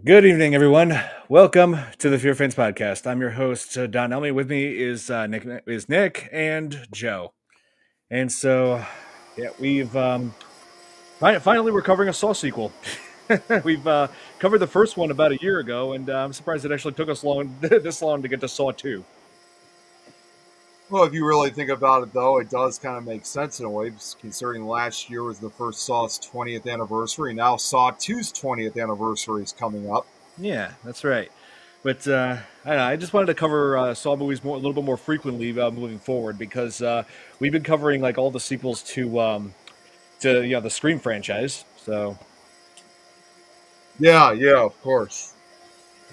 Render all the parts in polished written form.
Good evening, everyone. Welcome to the Fearfans podcast. I'm your host, Don Elmy. With me is Nick and Joe. And so, yeah, we've finally we're covering a Saw sequel. We've covered the first one about a year ago, and I'm surprised it actually took us long this long to get to Saw 2. Well, if you really think about it, though, it does kind of make sense in a way, considering last year was the first Saw's 20th anniversary. Now Saw 2's 20th anniversary is coming up. Yeah, that's right. But I don't know, I just wanted to cover Saw movies a little bit more frequently moving forward because we've been covering like all the sequels to the Scream franchise. So Yeah, of course.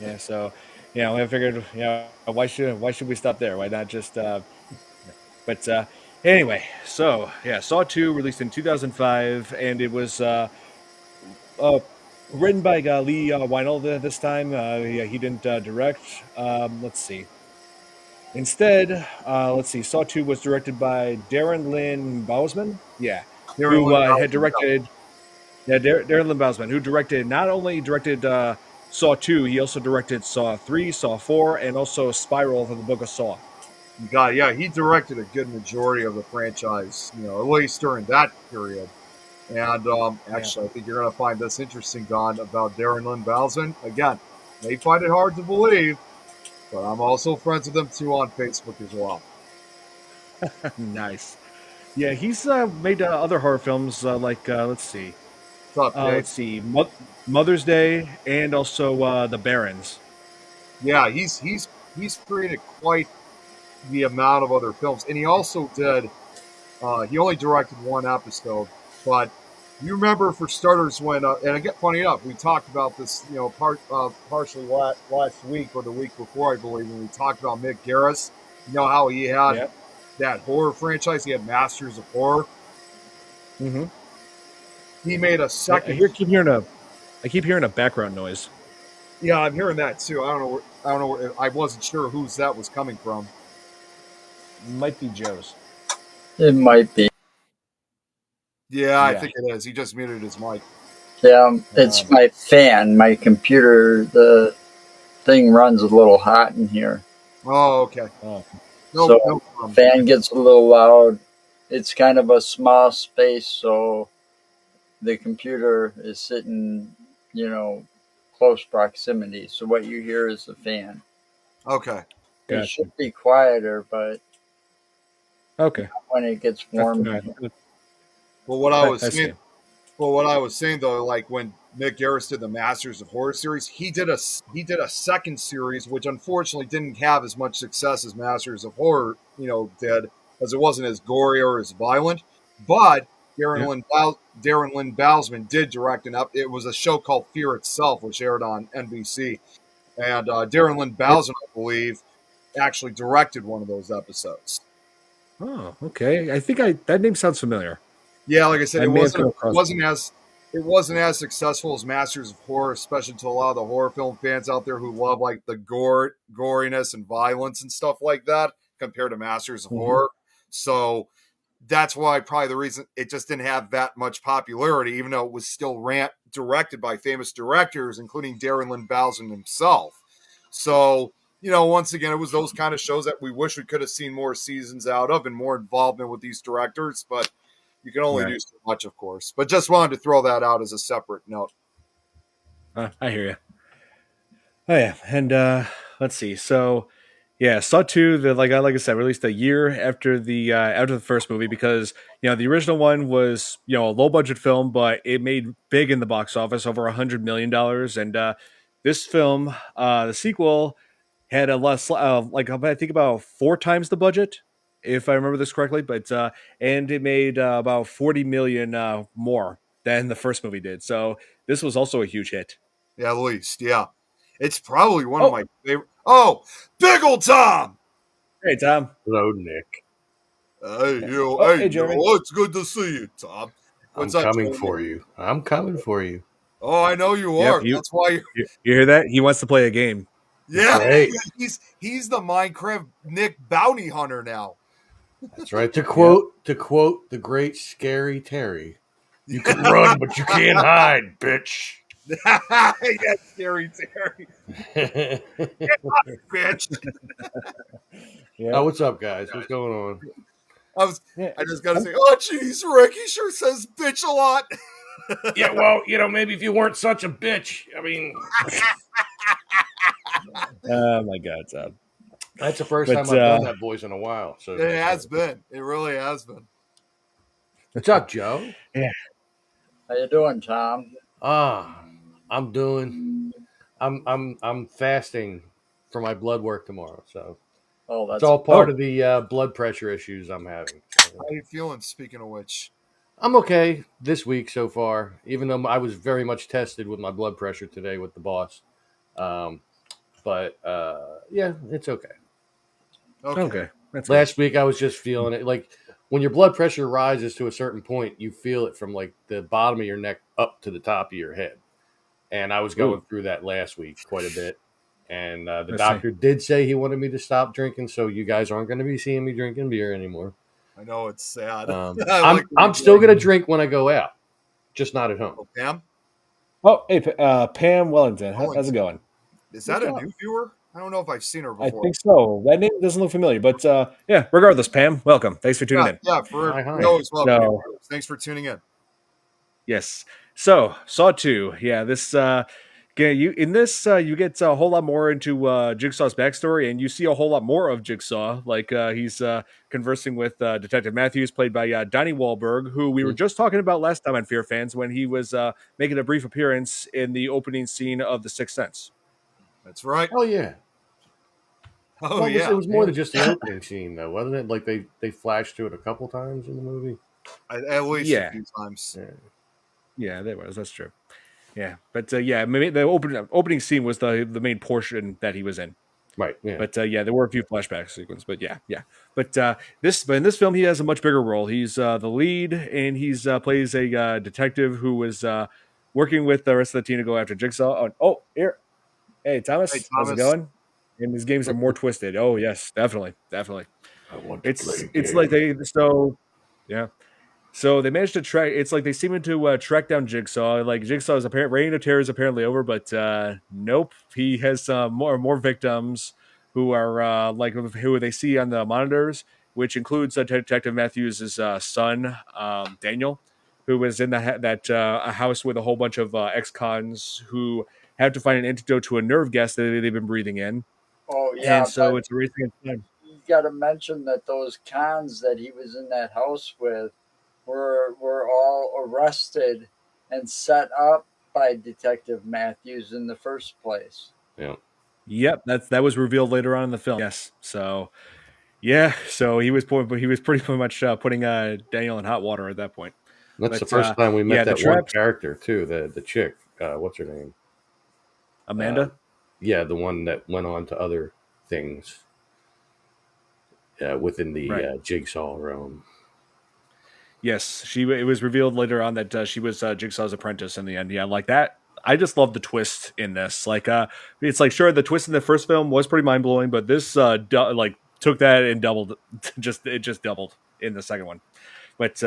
yeah, so I figured why should we stop there? Why not just but anyway, so yeah, Saw 2 released in 2005, and it was uh, written by Lee Wynell this time. Yeah, he didn't direct. Let's see. Instead, let's see. Saw 2 was directed by Darren Lynn Bousman. Yeah, Darren who Lynn had Bousman, directed. Yeah, Darren Lynn Bousman, who not only directed Saw 2, he also directed Saw 3, Saw 4, and also Spiral for the Book of Saw. yeah, he directed a good majority of the franchise, at least during that period. And Yeah. actually, I think you're going to find this interesting, Don, about Darren Lynn Bousman. Again, may find it hard to believe, but I'm also friends with him too on Facebook as well. Nice. Yeah, he's made other horror films like Tough day. let's see, Mother's Day, and also The Barons. Yeah, he's created quite the amount of other films, and he also did. He only directed one episode, but you remember, for starters, when and again, funny enough, we talked about this, partially last week or the week before, I believe, when we talked about Mick Garris. You know how he had Yeah. that horror franchise. He had Masters of Horror. Mm-hmm. He made a I second. keep hearing a background noise. Yeah, I'm hearing that too. I don't know. I wasn't sure whose that was coming from. Might be Joe's. It might be. Yeah, I Yeah. think it is. He just muted his mic. Yeah, it's my fan. My computer, the thing runs a little hot in here. Oh, okay. Oh. So No problem. fan gets a little loud. It's kind of a small space, so the computer is sitting, close proximity. So what you hear is the fan. Okay. It Gotcha. should be quieter, but Okay. when it gets warm, Well, what I was I see. saying. Well, what I was saying though, like when Mick Garris did the Masters of Horror series, he did a second series, which unfortunately didn't have as much success as Masters of Horror, did, as it wasn't as gory or as violent. But Yeah. Darren Lynn Bousman did direct an up. It was a show called Fear Itself, which aired on NBC, and Darren Lynn Bousman, I believe, actually directed one of those episodes. Oh, okay. I think that name sounds familiar. Yeah, like I said, I it may have come across wasn't as successful as Masters of Horror, especially to a lot of the horror film fans out there who love like the goriness and violence and stuff like that compared to Masters of Horror. So that's why probably the reason it just didn't have that much popularity, even though it was still directed by famous directors, including Darren Lynn Bousman himself. So, once again, it was those kind of shows that we wish we could have seen more seasons out of and more involvement with these directors, but you can only do so much, of course. But just wanted to throw that out as a separate note. I hear you. Oh yeah, and let's see. So yeah, Saw 2, like I said, released a year after the first movie because the original one was a low budget film, but it made big in the box office, over $100 million, and this film, the sequel, had a less like I think about four times the budget, if I remember this correctly, but and it made about 40 million more than the first movie did. So this was also a huge hit. Yeah, at least. Yeah. It's probably one of Oh, my favorite. Oh, Big Ol' Tom! hey Tom. Hello, Nick. Hey, Hey Jeremy. it's good to see you, Tom. What's I'm up, coming Jeremy? for you. I'm coming for you. Oh, I know you Yep, are. That's why you hear that? He wants to play a game. yeah, Right. he's the Minecraft Nick bounty hunter now. That's right. To quote the great Scary Terry, you can run, but you can't hide, bitch. Yeah, scary Terry, bitch. Yeah. What's up, guys? What's going on? I was. Yeah. I just got to say, oh, jeez, Rick, he sure says bitch a lot. Yeah, well, maybe if you weren't such a bitch. I mean, Oh my God, Tom. that's the first time But I've done that voice in a while. So, It has been. It really has been. what's up, Joe? yeah. How you doing, Tom? Ah, I'm doing. I'm fasting for my blood work tomorrow. So Oh, it's that's all part Oh, of the blood pressure issues I'm having. How you feeling? Speaking of which, I'm okay this week so far, even though I was very much tested with my blood pressure today with the boss. Um, but yeah, it's okay. okay. okay. That's good. Last week I was just feeling it. Like when your blood pressure rises to a certain point, you feel it from like the bottom of your neck up to the top of your head. And I was going Ooh, through that last week quite a bit. And the let's see. doctor did say he wanted me to stop drinking, so you guys aren't going to be seeing me drinking beer anymore. I know it's sad. I like I'm what I'm you're still doing. going to drink when I go out, just not at home. Oh, Pam Oh, hey, Pam Wellington. How's it Wellington. going? Is that What's a up? new viewer? I don't know if I've seen her I before. think so. That name doesn't look familiar, but yeah. Regardless, Pam, welcome. Thanks for tuning Yeah, in. yeah. Hi, We hi. always welcome new So viewers. Thanks for tuning in. yes. So Saw 2. Yeah, this you in this you get a whole lot more into Jigsaw's backstory, and you see a whole lot more of Jigsaw. Like he's conversing with Detective Matthews, played by Donnie Wahlberg, who we were Hmm. just talking about last time on Fear Fans when he was making a brief appearance in the opening scene of The Sixth Sense. That's right. Oh yeah. Oh Well, yeah. it was more Yeah. than just the opening scene, though, wasn't it? Like they flashed to it a couple times in the movie. At least a Yeah. few times. Yeah. Yeah, there was. That's true. Yeah, but yeah, maybe the opening scene was the main portion that he was in. Right. Yeah. But yeah, there were a few flashback sequences. But yeah, yeah. But in this film, he has a much bigger role. He's the lead, and he's plays a detective who was working with the rest of the team to go after Jigsaw. Oh, here, hey Hey Thomas, how's it Thomas. going? And his games are more twisted. Oh yes, definitely, definitely. I want to play It's a it's like game. yeah. So they managed to track. It's like they seem to track down Jigsaw. Like Jigsaw's apparent reign of terror is apparently over, but nope, he has more victims who are like who they see on the monitors, which includes Detective Matthews' son, Daniel, who was in a house with a whole bunch of ex-cons who have to find an antidote to a nerve gas that they've been breathing in, Oh and yeah, so but it's a race against time. you got to mention that those cons that he was in that house with were all arrested and set up by Detective Matthews in the first place. Yeah. Yep, that was revealed later on in the film. Yes, so yeah, so he was pretty much putting Daniel in hot water at that point. That's the But first time we met yeah, the that one traps, character too. The chick. What's her name? Uh, Amanda, yeah, the one that went on to other things within the right? Jigsaw realm. Yes, it was revealed later on that she was Jigsaw's apprentice in the end. Yeah, like that. I just love the twist in this. Like, it's like sure the twist in the first film was pretty mind blowing, but this like took that and doubled. Just doubled in the second one. But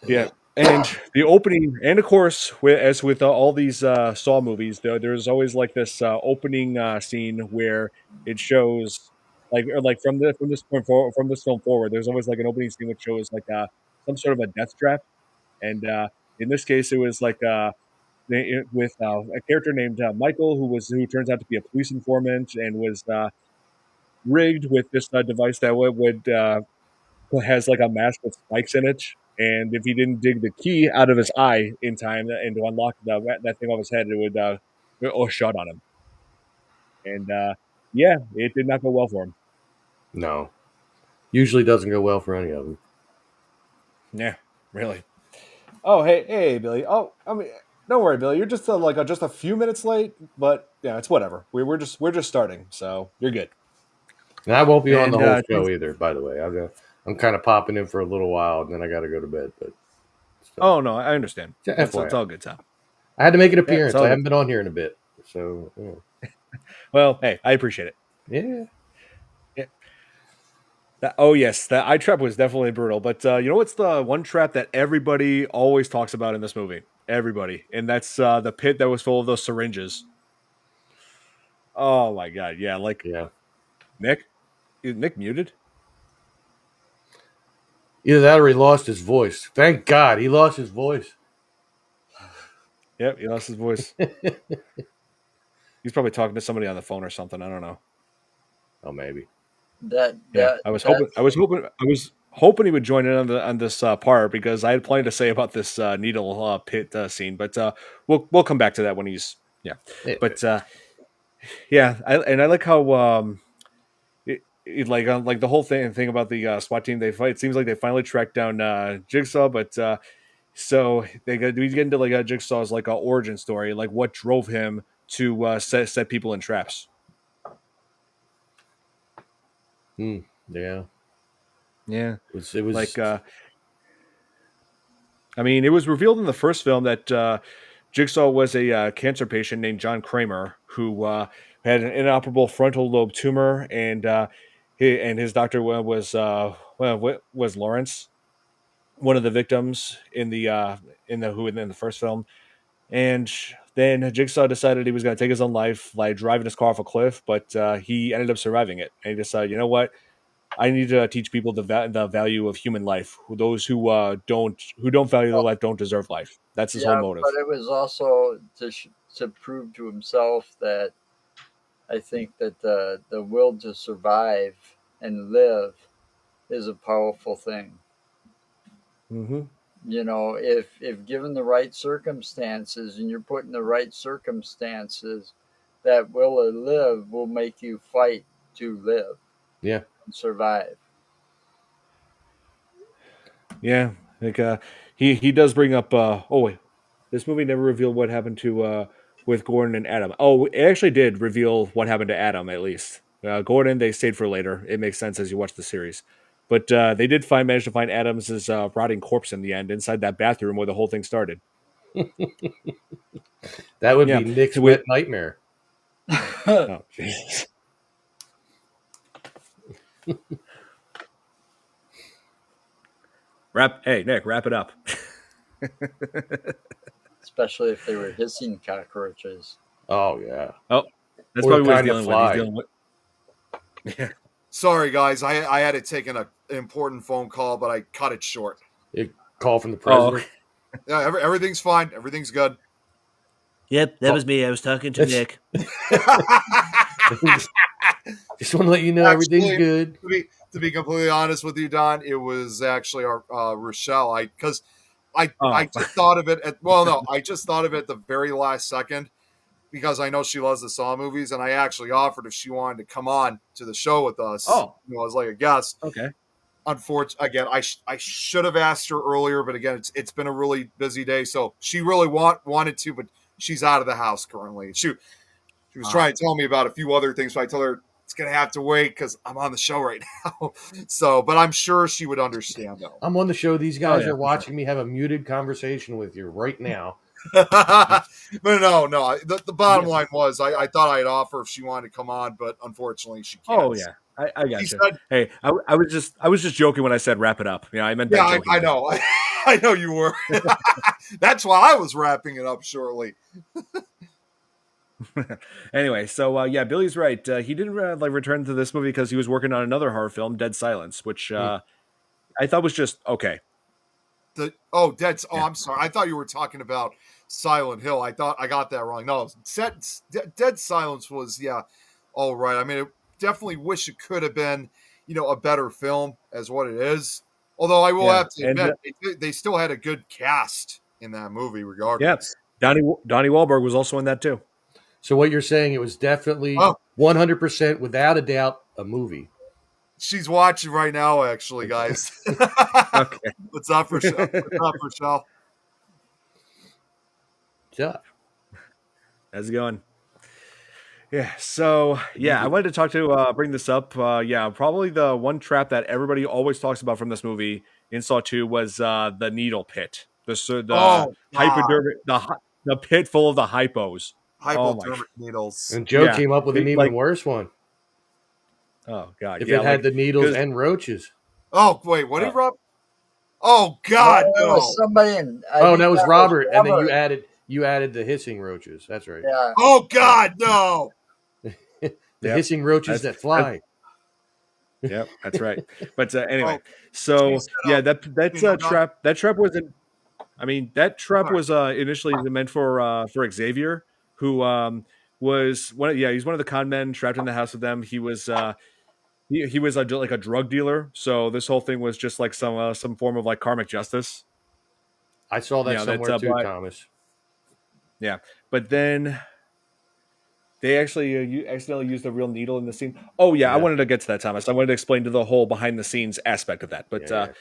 yeah, and the opening, and of course, as with all these Saw movies, there's always like this opening scene where it shows like from this point from this film forward, there's always like an opening scene which shows like some sort of a death trap, and in this case, it was like with a character named Michael, who turns out to be a police informant and was rigged with this device that would has like a mask with spikes in it. And if he didn't dig the key out of his eye in time and to unlock that thing off his head, it would or shut on him. And yeah, it did not go well for him. No, usually doesn't go well for any of them. Yeah, really. Oh, hey, Billy. Oh, I mean, don't worry, Billy. You're just just a few minutes late, but yeah, it's whatever. We're just starting, so you're good. And I won't be on the And whole show either. By the way, I'm kind of popping in for a little while, and then I got to go to bed. But still, oh no, I understand. It's FYI, all good, Tom. I had to make an Yeah, it's appearance. all I good. haven't been on here in a bit, so Well, hey, I appreciate it. yeah. Yeah. Oh yes, that eye trap was definitely brutal. But you know what's the one trap that everybody always talks about in this movie? everybody, and that's the pit that was full of those syringes. Oh my god, yeah, like Yeah. Nick, is Nick muted? Either that or he lost his voice. Thank God he lost his voice. Yep, he lost his voice. He's probably talking to somebody on the phone or something. I don't know. Oh, maybe. That Yeah, that I was hoping. that's I was hoping he would join in on this part because I had plenty to say about this needle pit scene. But we'll come back to that when he's yeah. Yeah. But yeah, I like how like the whole thing about the SWAT team they fight. It seems like they finally tracked down Jigsaw, but so we get into like Jigsaw's like origin story, like what drove him to set people in traps. Yeah. Yeah, It was like I mean, it was revealed in the first film that Jigsaw was a cancer patient named John Kramer who had an inoperable frontal lobe tumor, and his doctor was Lawrence, one of the victims in the first film. And then Jigsaw decided he was going to take his own life, like driving his car off a cliff, but he ended up surviving it. And he decided, you know what? I need to teach people the value of human life. Those who don't value their life don't deserve life. That's his whole yeah, but motive. it was also to prove to himself that I think that the will to survive and live is a powerful thing. Hmm. You know, if given the right circumstances and you're put in the right circumstances, that will to live will make you fight to live yeah. and survive. Yeah, like he does bring up. Oh wait, this movie never revealed what happened to with Gordon and Adam. Oh, it actually did reveal what happened to Adam at least. Gordon they stayed for later. It makes sense as you watch the series. But they did manage to find Adams's rotting corpse in the end inside that bathroom where the whole thing started. That would Yeah, be Nick's with wet nightmare. oh Jesus. Hey Nick, wrap it up. Especially if they were hissing cockroaches. Oh yeah. Oh, that's Or the probably what he's kind that dealing with. He's fly. dealing with. Yeah. Sorry, guys. I had to take an important phone call, but I cut it short. A call from the Oh, president. Yeah, everything's fine. Everything's good. yep, that Call- was me. I was talking to That's- Nick. Just want to let you know everything's Actually, good. to be completely honest with you, Don, it was actually our Rochelle. I Oh, just thought of it at well, no, I just thought of it at the very last second because I know she loves the Saw movies, and I actually offered if she wanted to come on to the show with us, oh, as like a guest. okay. Unfortunately, again, I should have asked her earlier, but again, it's been a really busy day, so she really wanted to, but she's out of the house currently. She was trying to tell me about a few other things, but I told her it's gonna have to wait because I'm on the show right now. So, but I'm sure she would understand though. I'm on the show. These Oh guys yeah, are for sure. watching me have a muted conversation with you right now. No. The bottom line was I thought I'd offer if she wanted to come on, but unfortunately she can't. Oh yeah, I She got you. said, Hey, I was just joking when I said wrap it up. Yeah, I meant "Yeah, that I jokingly. know, I know you were." That's why I was wrapping it up shortly. Anyway, so yeah, Billy's right. He didn't like return to this movie because he was working on another horror film, Dead Silence, which Hmm. I thought was just okay. Yeah. I'm sorry. I thought you were talking about Silent Hill. I thought I got that wrong. No, Dead Silence was all right. I mean, I definitely wish it could have been a better film as what it is. Although I will Yeah, have to and admit they still had a good cast in that movie, yeah, regardless. Donnie Wahlberg was also in that too. So what you're saying, it was definitely Oh, 100% without a doubt a movie. she's watching right now, actually, guys. Okay. What's up, Rochelle? What's up, Rochelle? Yeah. How's it going? Yeah, so yeah, I wanted to talk to bring this up. Yeah, probably the one trap that everybody always talks about from this movie in Saw 2 was the needle pit. The Oh God, hypodermic the pit full of the hypos. Oh my hypodermic needles. And Joe yeah. came up with an even Like worse one. oh god, If yeah, it had like the needles because and roaches. Oh wait, what did uh, Rob? Oh God, No, it was no! somebody in. I Oh, think that was that Robert, and then Robert. you added the hissing roaches. That's right. Yeah. Oh Yeah. God, no! The Yep. hissing roaches That's that that's fly. yep, that's right. But anyway, Oh, she so set yeah, up. that's You know, a not. trap. That trap was in, I mean, that trap Sorry. was initially meant for Xavier, who was one. Yeah, he's one of the con men trapped in the house with them. He was like a drug dealer. So this whole thing was just like some form of like karmic justice. I saw You that know that, somewhere too, but Thomas. yeah, but then they actually accidentally used a real needle in the scene. Oh yeah, I Yeah, wanted to get to that, Thomas. I wanted to explain to the whole behind the scenes aspect of that. yeah, But yeah.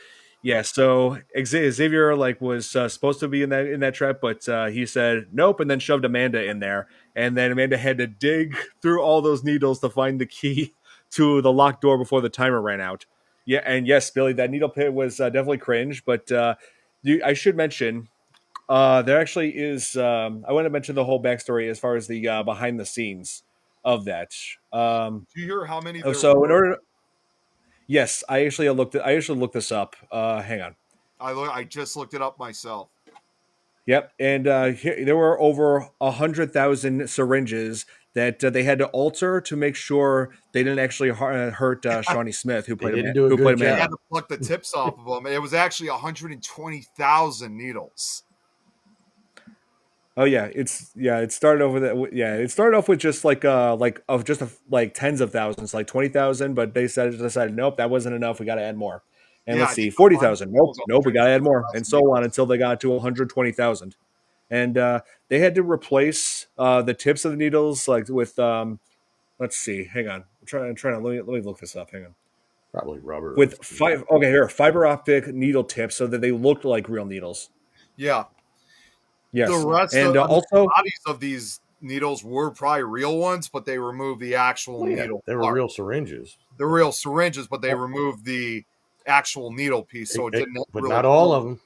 yeah, so Xavier like was supposed to be in that trap, but he said nope, and then shoved Amanda in there, and then Amanda had to dig through all those needles to find the key to the locked door before the timer ran out. Yeah, and yes, Billy, that needle pit was definitely cringe, but I should mention there actually is. I want to mention the whole backstory as far as the behind the scenes of that. Do you hear how many Oh, there so in were? order, yes, I actually looked this up. Hang on. I just looked it up myself. Yep, and there were over 100,000 syringes that they had to alter to make sure they didn't actually hurt Shawnee Smith, They didn't do a who good played They had Amanda. job. to pluck the tips off of them. It was actually 120,000 needles. Oh yeah, it started off with it started off with just like of just like tens of thousands, like 20,000, but they decided nope, that wasn't enough. We got to add more. And Yeah, let's I see, think the final 40,000. Nope, was nope, we got to add more, and 120,000 so on needles. until they got to 120,000. And they had to replace the tips of the needles like with let's see, hang on, I'm trying to let me look this up. Hang on, Probably rubber or with something. fiber optic needle tips so that they looked like real needles. Yeah, the Yes, rest of and I mean, the also bodies of these needles were probably real ones, but they removed the actual Well, yeah, needle they were part. real syringes, The real syringes, but they removed the actual needle piece, so it didn't but really not all hold. of them.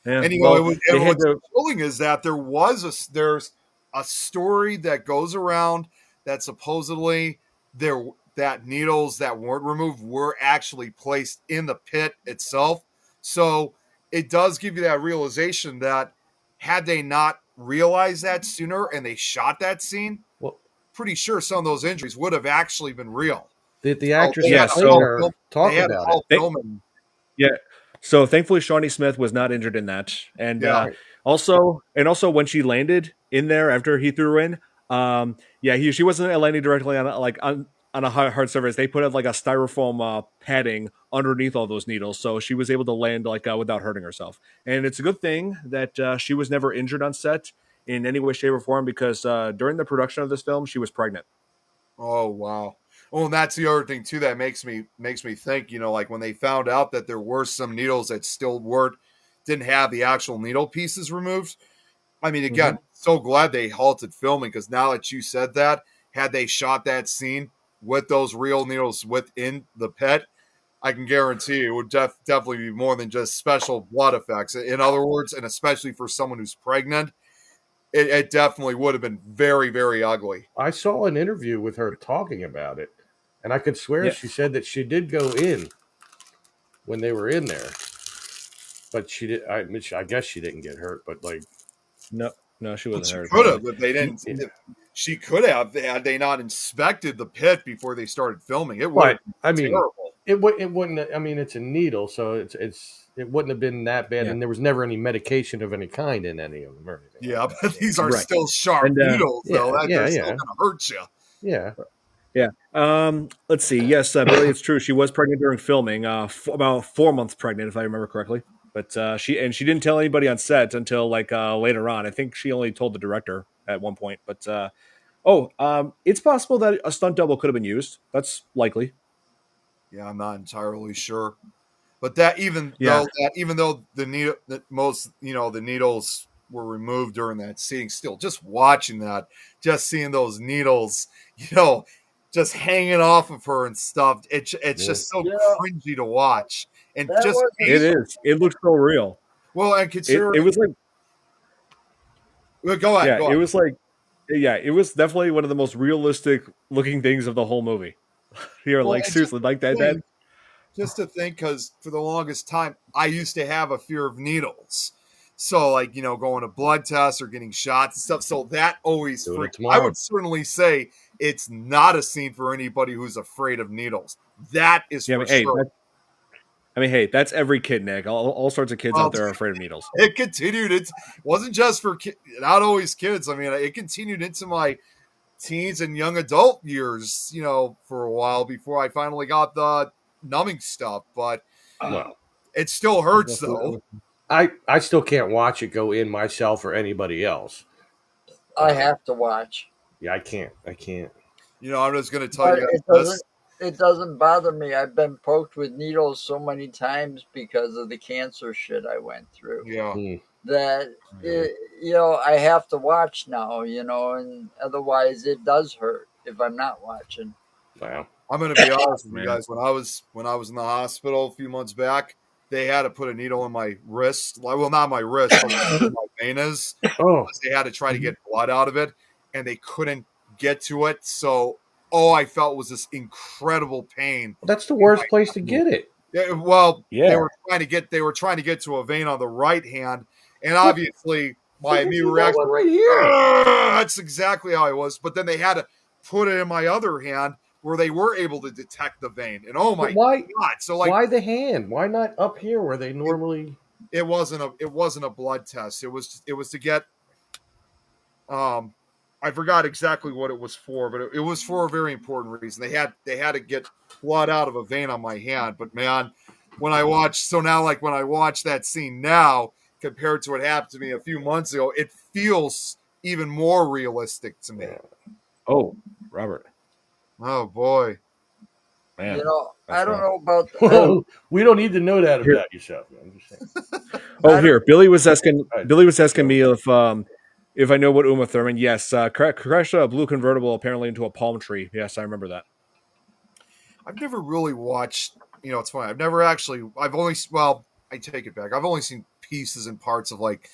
yeah, And well, they and had what's to. chilling is that there's a story that goes around that supposedly there that needles that weren't removed were actually placed in the pit itself. So it does give you that realization that had they not realized that sooner and they shot that scene, Well, pretty sure some of those injuries would have actually been real. the So actress they who had Yeah, to played halt so her film. They talked had to about it. halt they, filming. yeah, so thankfully Shawnee Smith was not injured in that, and Yeah, Right. also when she landed in there after he threw her in, yeah, she wasn't landing directly on a hard surface. They put like a styrofoam padding underneath all those needles, so she was able to land like without hurting herself. And it's a good thing that she was never injured on set in any way, shape, or form because during the production of this film, she was pregnant. oh wow. Oh, and that's the other thing too that makes me think, like when they found out that there were some needles that still weren't didn't have the actual needle pieces removed. I mean, Hmm. again, so glad they halted filming because now that you said that, had they shot that scene with those real needles within the pet, I can guarantee it would definitely be more than just special blood effects. In other words, and especially for someone who's pregnant, it definitely would have been very, very ugly. I saw an interview with her talking about it, and I could swear Yeah, she said that she did go in when they were in there, but she did. I guess she didn't get hurt, but like, no, no, she But wasn't she hurt could apparently. have if they didn't. it, If she could have had they not inspected the pit before they started filming. It would have but been I mean, terrible. it wouldn't. I mean, it's a needle, so it wouldn't have been that bad, Yeah, and there was never any medication of any kind in any of them or anything like Yeah, that. but So these are right. still sharp And needles, though. yeah, That yeah, they're still yeah, going to hurt you. yeah. yeah. Let's see. Yes, Billy, it's true. She was pregnant during filming. About 4 months pregnant, if I remember correctly. But she didn't tell anybody on set until like later on. I think she only told the director at one point. But it's possible that a stunt double could have been used. That's likely. Yeah, I'm not entirely sure. But Yeah, even though the needle that most the needles were removed during that scene, still just watching that, just seeing those needles, you know, just hanging off of her and stuff, it's Yeah. just so Yeah, cringy to watch. And that just wasn't. it is. It looks so real. well, and It considering was like well, go ahead, yeah, go it ahead. was like yeah, it was definitely one of the most realistic looking things of the whole movie. You're Well, like and just seriously like that. think just to think, because for the longest time, I used to have a fear of needles. So, like, going to blood tests or getting shots and stuff. So that always Doing it freaked. I tomorrow. would certainly say it's not a scene for anybody who's afraid of needles. That is Yeah, for sure. hey, that's every kid, Nick. All sorts of kids Well, out there are afraid of needles. it continued. It wasn't just for not always kids. I mean, it continued into my teens and young adult years, for a while before I finally got the numbing stuff. But Well, it still hurts, though. I still can't watch it go in myself or anybody else. I have to watch. Yeah, I can't. I can't. I'm just going to tell But you it guys doesn't this. it doesn't bother me. I've been poked with needles so many times because of the cancer shit I went through Yeah. Mm. that I have to watch now, and otherwise it does hurt if I'm not watching. Wow. I'm going to be honest with you Man. guys. When I was in the hospital a few months back, they had to put a needle in my wrist. Well, not my wrist, but where my vein is. Oh, They had to try to get blood out of it, and they couldn't get to it. So all I felt was this incredible pain. that's the worst place to get it. Well, Yeah. they were trying to get to a vein on the right hand, and obviously my immediate You got reaction, one right here. that's exactly how I was. But then they had to put it in my other hand where they were able to detect the vein. And oh my But why? god! So like Why the hand? Why not up here where they normally? it wasn't a blood test. It was to get I forgot exactly what it was for, but it was for a very important reason. They had to get blood out of a vein on my hand. But man, when I watch that scene now compared to what happened to me a few months ago, it feels even more realistic to me. Oh, Robert, Oh boy. man, I that's don't rough. know about Well, we don't need to know that Here- about yourself. Man. I'm just saying. Oh, here, Billy was asking. Right. Billy was asking me if I know what Uma Thurman. Yes, crashed a blue convertible apparently into a palm tree. Yes, I remember that. I've never really watched. It's funny. I've only. Well, I take it back. I've only seen pieces and parts of like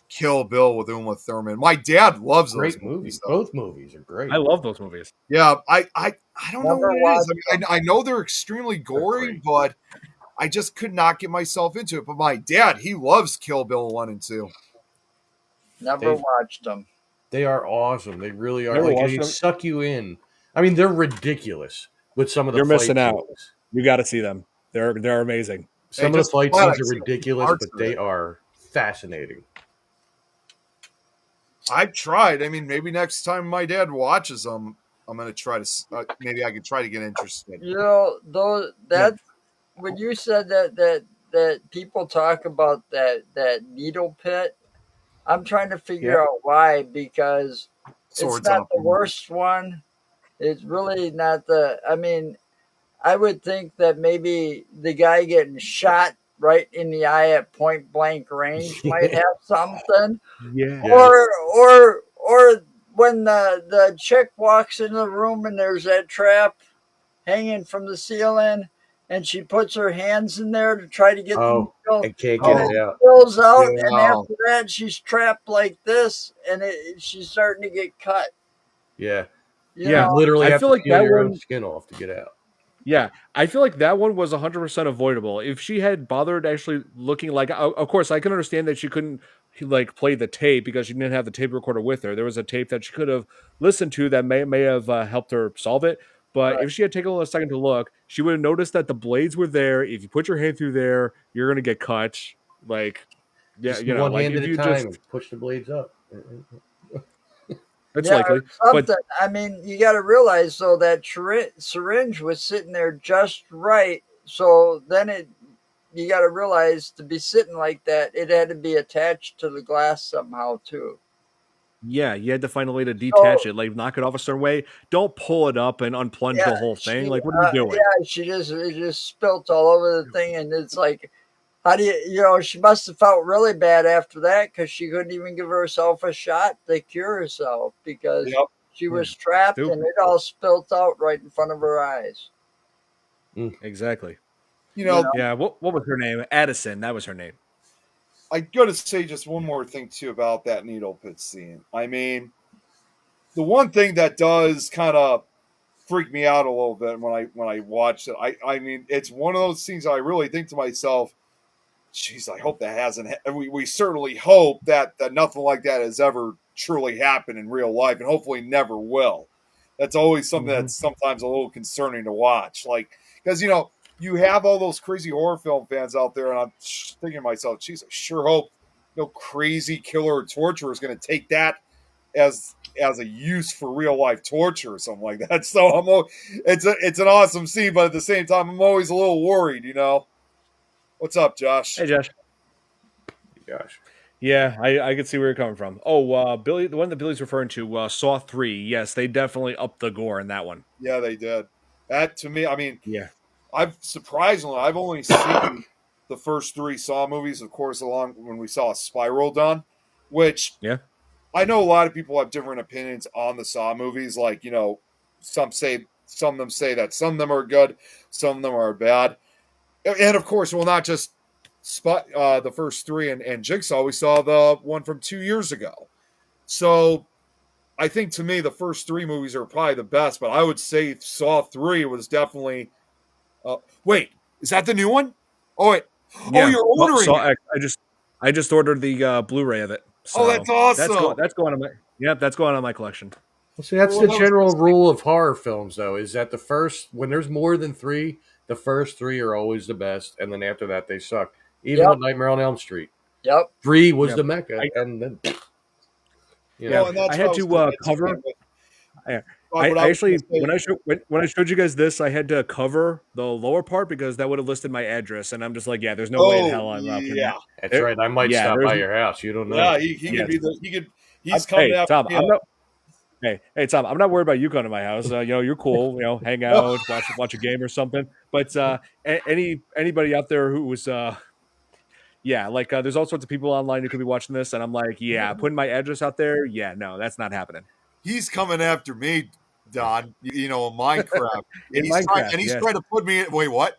Kill Bill with Uma Thurman. My dad loves those Great movies. movies. Though. Both movies are great. I love those movies. Yeah, I don't know Never what it is. watched I know they're extremely gory, great. but I just could not get myself into it. But my dad, he loves Kill Bill 1 and 2. never They- watched them. They are awesome. They really are. Never Like watched they them? suck you in. I mean, they're ridiculous with some of the You're fight missing out. scenes. You got to see them. They're amazing. Some Hey, of the just fight glad scenes I've are seen ridiculous, parts but of they it. are fascinating. I've tried. I mean, maybe next time my dad watches them, I'm gonna try to. Maybe I could try to get interested. When you said that people talk about that needle pit, I'm trying to figure Yeah. out why, because it's Swords not up. the worst one. It's really not I mean, I would think that maybe the guy getting shot right in the eye at point blank range might have something, Yeah. or when the chick walks in the room and there's that trap hanging from the ceiling, and she puts her hands in there to try to get the Oh, needle, and can't and get it it out. spills out, and Yeah. after that she's trapped like this, and she's starting to get cut. Yeah. You Yeah. You know, literally I have feel to like peel that your own one. skin off to get out. Yeah, I feel like that one was 100% avoidable. If she had bothered actually looking like, of course, I can understand that she couldn't like play the tape because she didn't have the tape recorder with her. There was a tape that she could have listened to that may have helped her solve it. But right? if she had taken a second to look, she would have noticed that the blades were there. If you put your hand through there, you're gonna get cut. Like, yeah, Just one like hand if at a you time just, and push the blades up. it's Yeah, or likely. But something. I mean, you got to realize though that syringe was sitting there just right. So then you got to realize to be sitting like that, it had to be attached to the glass somehow too. yeah, you had to find a way to detach So it, like knock it off a certain way. Don't pull it up and unplunge yeah, the whole thing. Like, what are you doing? she just it just spilt all over the thing, and it's like, how do she must have felt really bad after that because she couldn't even give herself a shot to cure herself because Yep. she Yeah, was trapped and stupid. it all spilt out right in front of her eyes. Exactly. You You know, know, Yeah, what was her name? Addison. That was her name. I gotta say just one more thing too about that needle pit scene. I mean, the one thing that does kind of freaked me out a little bit when I watched it. I mean, it's one of those scenes I really think to myself, "Jeez, I hope that hasn't." We certainly hope that nothing like that has ever truly happened in real life, and hopefully never will. That's always something Mhm. that's sometimes a little concerning to watch, like because you have all those crazy horror film fans out there, and I'm thinking to myself, "Geez, I sure hope no crazy killer or torturer is going to take that as a use for real life torture or something like that." So it's an awesome scene, but at the same time, I'm always a little worried. What's up, Josh? Hey, Josh. Gosh. Yeah, I can see where you're coming from. Oh, Billy, the one that Billy's referring to, Saw 3. Yes, they definitely upped the gore in that one. Yeah, they did. That to me, I mean, Yeah. I've only seen the first three Saw movies, of course, along when we saw Spiral done, which Yeah. I know a lot of people have different opinions on the Saw movies. Like, some of them say that some of them are good, some of them are bad. And of course, well, not just the first three and Jigsaw, we saw the one from 2 years ago. So I think to me, the first three movies are probably the best, but I would say Saw 3 was definitely. Wait, is that the new one? Oh, wait. Oh, Yeah. you're Well, ordering Saw it. X. I just ordered the Bluray of it. Oh, that's So awesome. that's going on my that's going on my collection. Well, see, that's Well, the I was gonna general say, rule of horror films, though, is that when there's more than three, the first three are always the best, and then after that, they suck. Even Yep. with Nightmare on Elm Street, Yep. three was Yeah. the mecca, I and then yeah, well, and that's I what I had was to going to get to, cover man. With I, what I I was going actually to say. when I showed you guys this, I had to cover the lower part because that would have listed my address, and I'm just like, yeah, there's no way in Oh hell I'm putting that. yeah, that's There, right. I might yeah, stop there's by your house. You don't know. yeah. He could yes. be he's coming Hey after Tom, me. I'm not. Hey Tom, I'm not worried about you coming to my house. You're cool. Hang out, watch a game or something. But anybody out there who was yeah, like there's all sorts of people online who could be watching this, and I'm like, yeah, putting my address out there, yeah, no, that's not happening. He's coming after me, Don. In Minecraft, and In Minecraft, he's yes, trying to put me in. Wait, what?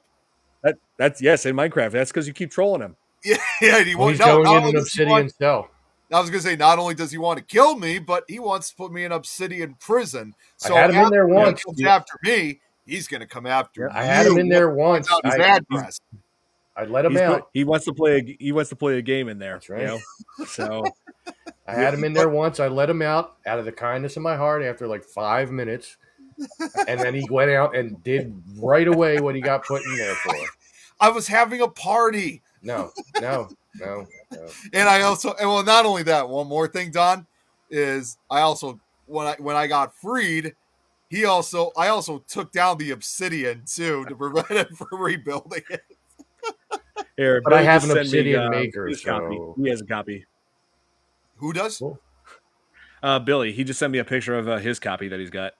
that's yes in Minecraft. That's because you keep trolling him. Yeah, yeah. And he Well, want he's no. going Not in only an does he want. obsidian cell. I was gonna say, not only does he want to kill me, but he wants to put me in obsidian prison. I So had him in there after he Yep, once. comes yep, after me, he's gonna come after yep. I had him you in once there he finds once. out his He's address. I let him he's put out. he wants to play a game in there. That's right. So I Yeah, had him in there once. I let him out of the kindness of my heart after like 5 minutes, and then he went out and did right away what he got put in there for. I was having a party, No, no, no, no. and not only that, one more thing, Don, is I also when I got freed, I also took down the obsidian too to prevent it from rebuilding it. here, But I Billy have just an sent me obsidian maker, his copy. so He has a copy. Who does? cool. Billy, he just sent me a picture of his copy that he's got.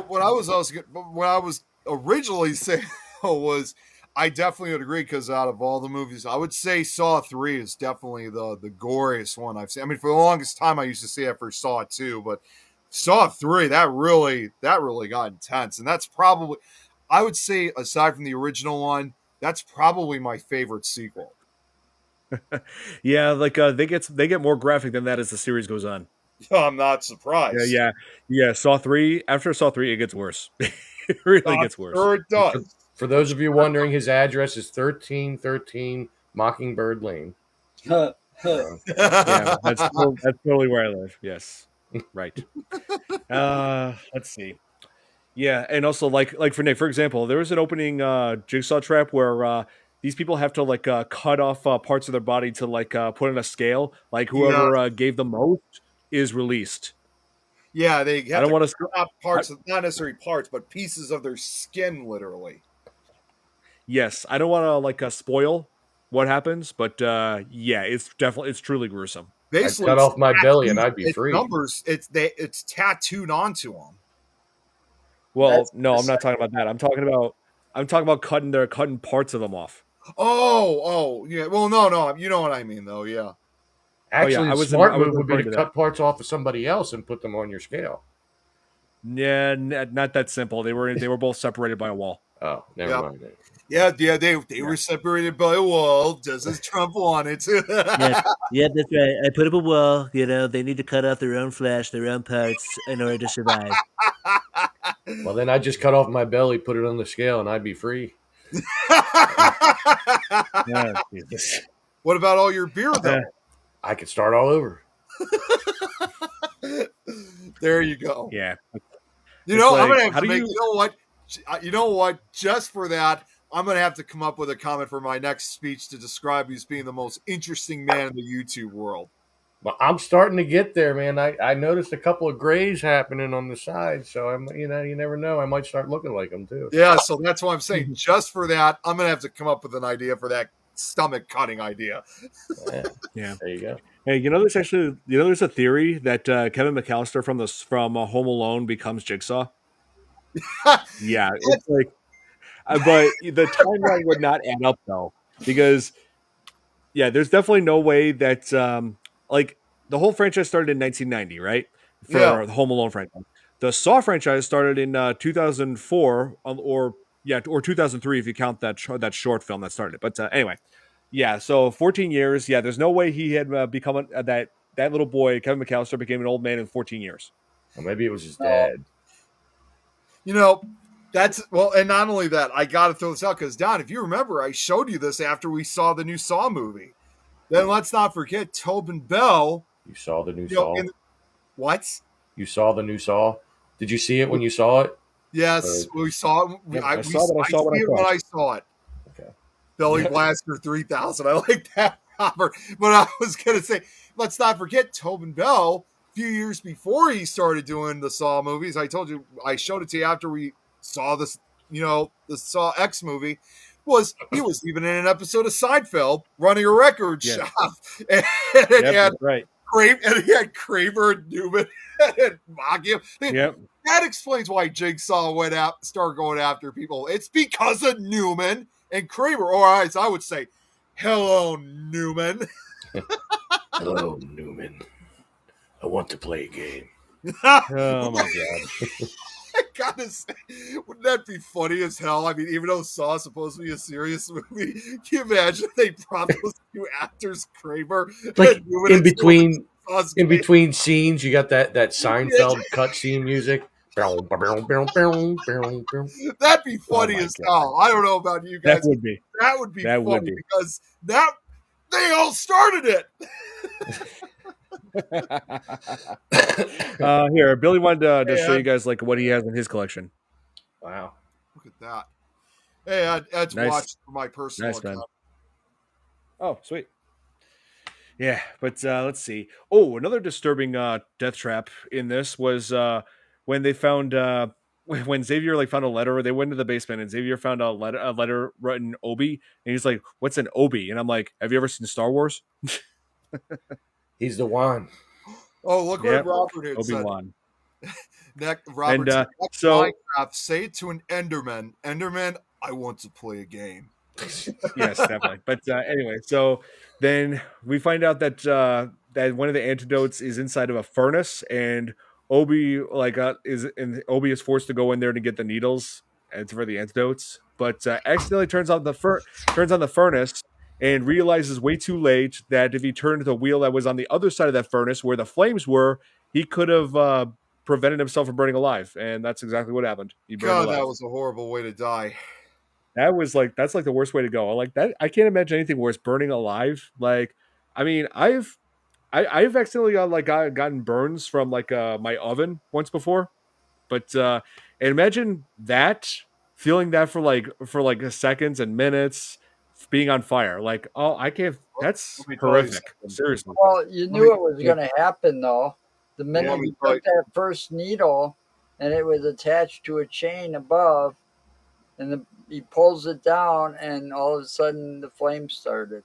What I was originally saying was I definitely would agree because out of all the movies, I would say Saw 3 is definitely the goriest one I've seen. I mean, for the longest time, I used to say it for Saw 2, but Saw 3 that really got intense, and that's probably I would say aside from the original one, that's probably my favorite sequel. Yeah, like they get more graphic than that as the series goes on. I'm not Yeah, surprised. yeah, yeah. Saw 3. After Saw 3, it gets worse. It really I'm gets worse. sure it And for, does. for those of you wondering, his address is 1313 Mockingbird Lane. So, Yeah, that's totally where I live. Yes, right. Let's see. Yeah, and also like for Nick, for example, there was an opening jigsaw trap where these people have to like cut off parts of their body to like put in a scale. Like Yeah, whoever gave the most is released. yeah, they I have don't to want to. cut parts, not necessarily parts, but pieces of their skin, literally. Yes, I don't want to like spoil what happens, but yeah, it's truly gruesome. I'd Basically, cut off my belly and I'd be it's free. numbers. It's tattooed onto them. Well, That's no, the I'm not talking second. about that. I'm talking about cutting parts of them off. Oh, yeah. Well, no. You know what I mean, though. Yeah. Oh yeah, Actually, the smart I was move would be to referring to that. cut parts off of somebody else and put them on your scale. Yeah, not that simple. They were both separated by a wall. Oh, never Yeah. mind. Then. Yeah. They Yeah. were separated by a wall, just as Trump wanted Yep, to. yep, that's right. I put up a wall. They need to cut off their own flesh, their own parts, in order to survive. Well, then I'd just cut off my belly, put it on the scale, and I'd be free. Yeah, Jesus. What about all your beer, though? I could start all over. There you go. Yeah. You It's know, I'm gonna like, have how to do make. you? You know what? You know what? Just for that, I'm gonna have to come up with a comment for my next speech to describe you as being the most interesting man in the YouTube world. But I'm starting to get there, man. I noticed a couple of grays happening on the side, so you never know. I might start looking like them too. Yeah, so that's why I'm saying. Just for that, I'm gonna have to come up with an idea for that stomach cutting idea. Yeah, Yeah. there you go. Hey, there's a theory that Kevin McAllister from Home Alone becomes Jigsaw. Yeah, it's like, but the timeline would not add up though, because yeah, there's definitely no way that like the whole franchise started in 1990, right? Yeah. For the Home Alone franchise, the Saw franchise started in 2004, or 2003 if you count that short film that started it. But anyway, yeah, so 14 years. Yeah, there's no way he had become that little boy Kevin McAllister became an old man in 14 years. Or maybe it was his No, dad. you know, that's well, and not only that, I got to throw this out because Don, if you remember, I showed you this after we saw the new Saw movie. Then let's not forget Tobin Bell. You saw the new You know, Saw. what? You saw the new Saw. Did you see it when you saw it? Yes, we saw it. Yep, I I saw what I see saw what I it saw. when I saw it. Okay. Belly Blaster 3000. I like that, Robert. But I was going to say, let's not forget Tobin Bell. A few years before he started doing the Saw movies, I told you, I showed it to you after we saw this, the Saw X movie. He was even in an episode of Seinfeld running a record Yes. shop, and Yep, it had that's right. Kramer and Newman and Macchio. Yep. That explains why Jigsaw started going after people. It's because of Newman and Kramer. Or as I would say, hello, Newman. Hello, Newman. I want to play a game. Oh my god. I gotta say, wouldn't that be funny as hell? I mean, even though Saw is supposed to be a serious movie, can you imagine if they brought those two actors, Kramer Like and Newman, in into between Saw's in game? between scenes, you got that Seinfeld cutscene music. That'd be Oh funny my as god. hell. I don't know about you That guys, but would be. that would be That would funny be. because they all started it. Here, Billy wanted to show Hey, you guys like what he has in his collection. Wow. look at that. Hey, Ed's Nice, watched for my personal nice man. account. Oh, sweet. Yeah, but let's see. Oh, another disturbing death trap in this was when they found when Xavier like found a letter. They went to the basement and Xavier found a letter written Obi, and he's like, "What's an Obi?" And I'm like, "Have you ever seen Star Wars?" He's the one. Oh, look what Yep, Robert had Obi said. Wan. Robert And said, next so Minecraft, say it to an Enderman. Enderman, I want to play a game. yes, definitely. But anyway, so then we find out that one of the antidotes is inside of a furnace, and Obi is forced to go in there to get the needles and for the antidotes, but accidentally turns on the furnace and realizes way too late that if he turned the wheel that was on the other side of that furnace where the flames were, he could have prevented himself from burning alive, and that's exactly what happened. He burned God, that alive. was a horrible way to die. That's like the worst way to go. Like that, I can't imagine anything worse. Burning alive. Like, I mean, I've accidentally gotten burns from like my oven once before, but and imagine that feeling that for like seconds and minutes, being on fire. Like, oh, I can't. Let That's me tell you horrific. something. Seriously. Well, you Let me, knew it was Yeah. going to happen, though. The let minute me he tell you. took that first needle and it was attached to a chain above, and he pulls it down, and all of a sudden the flames started.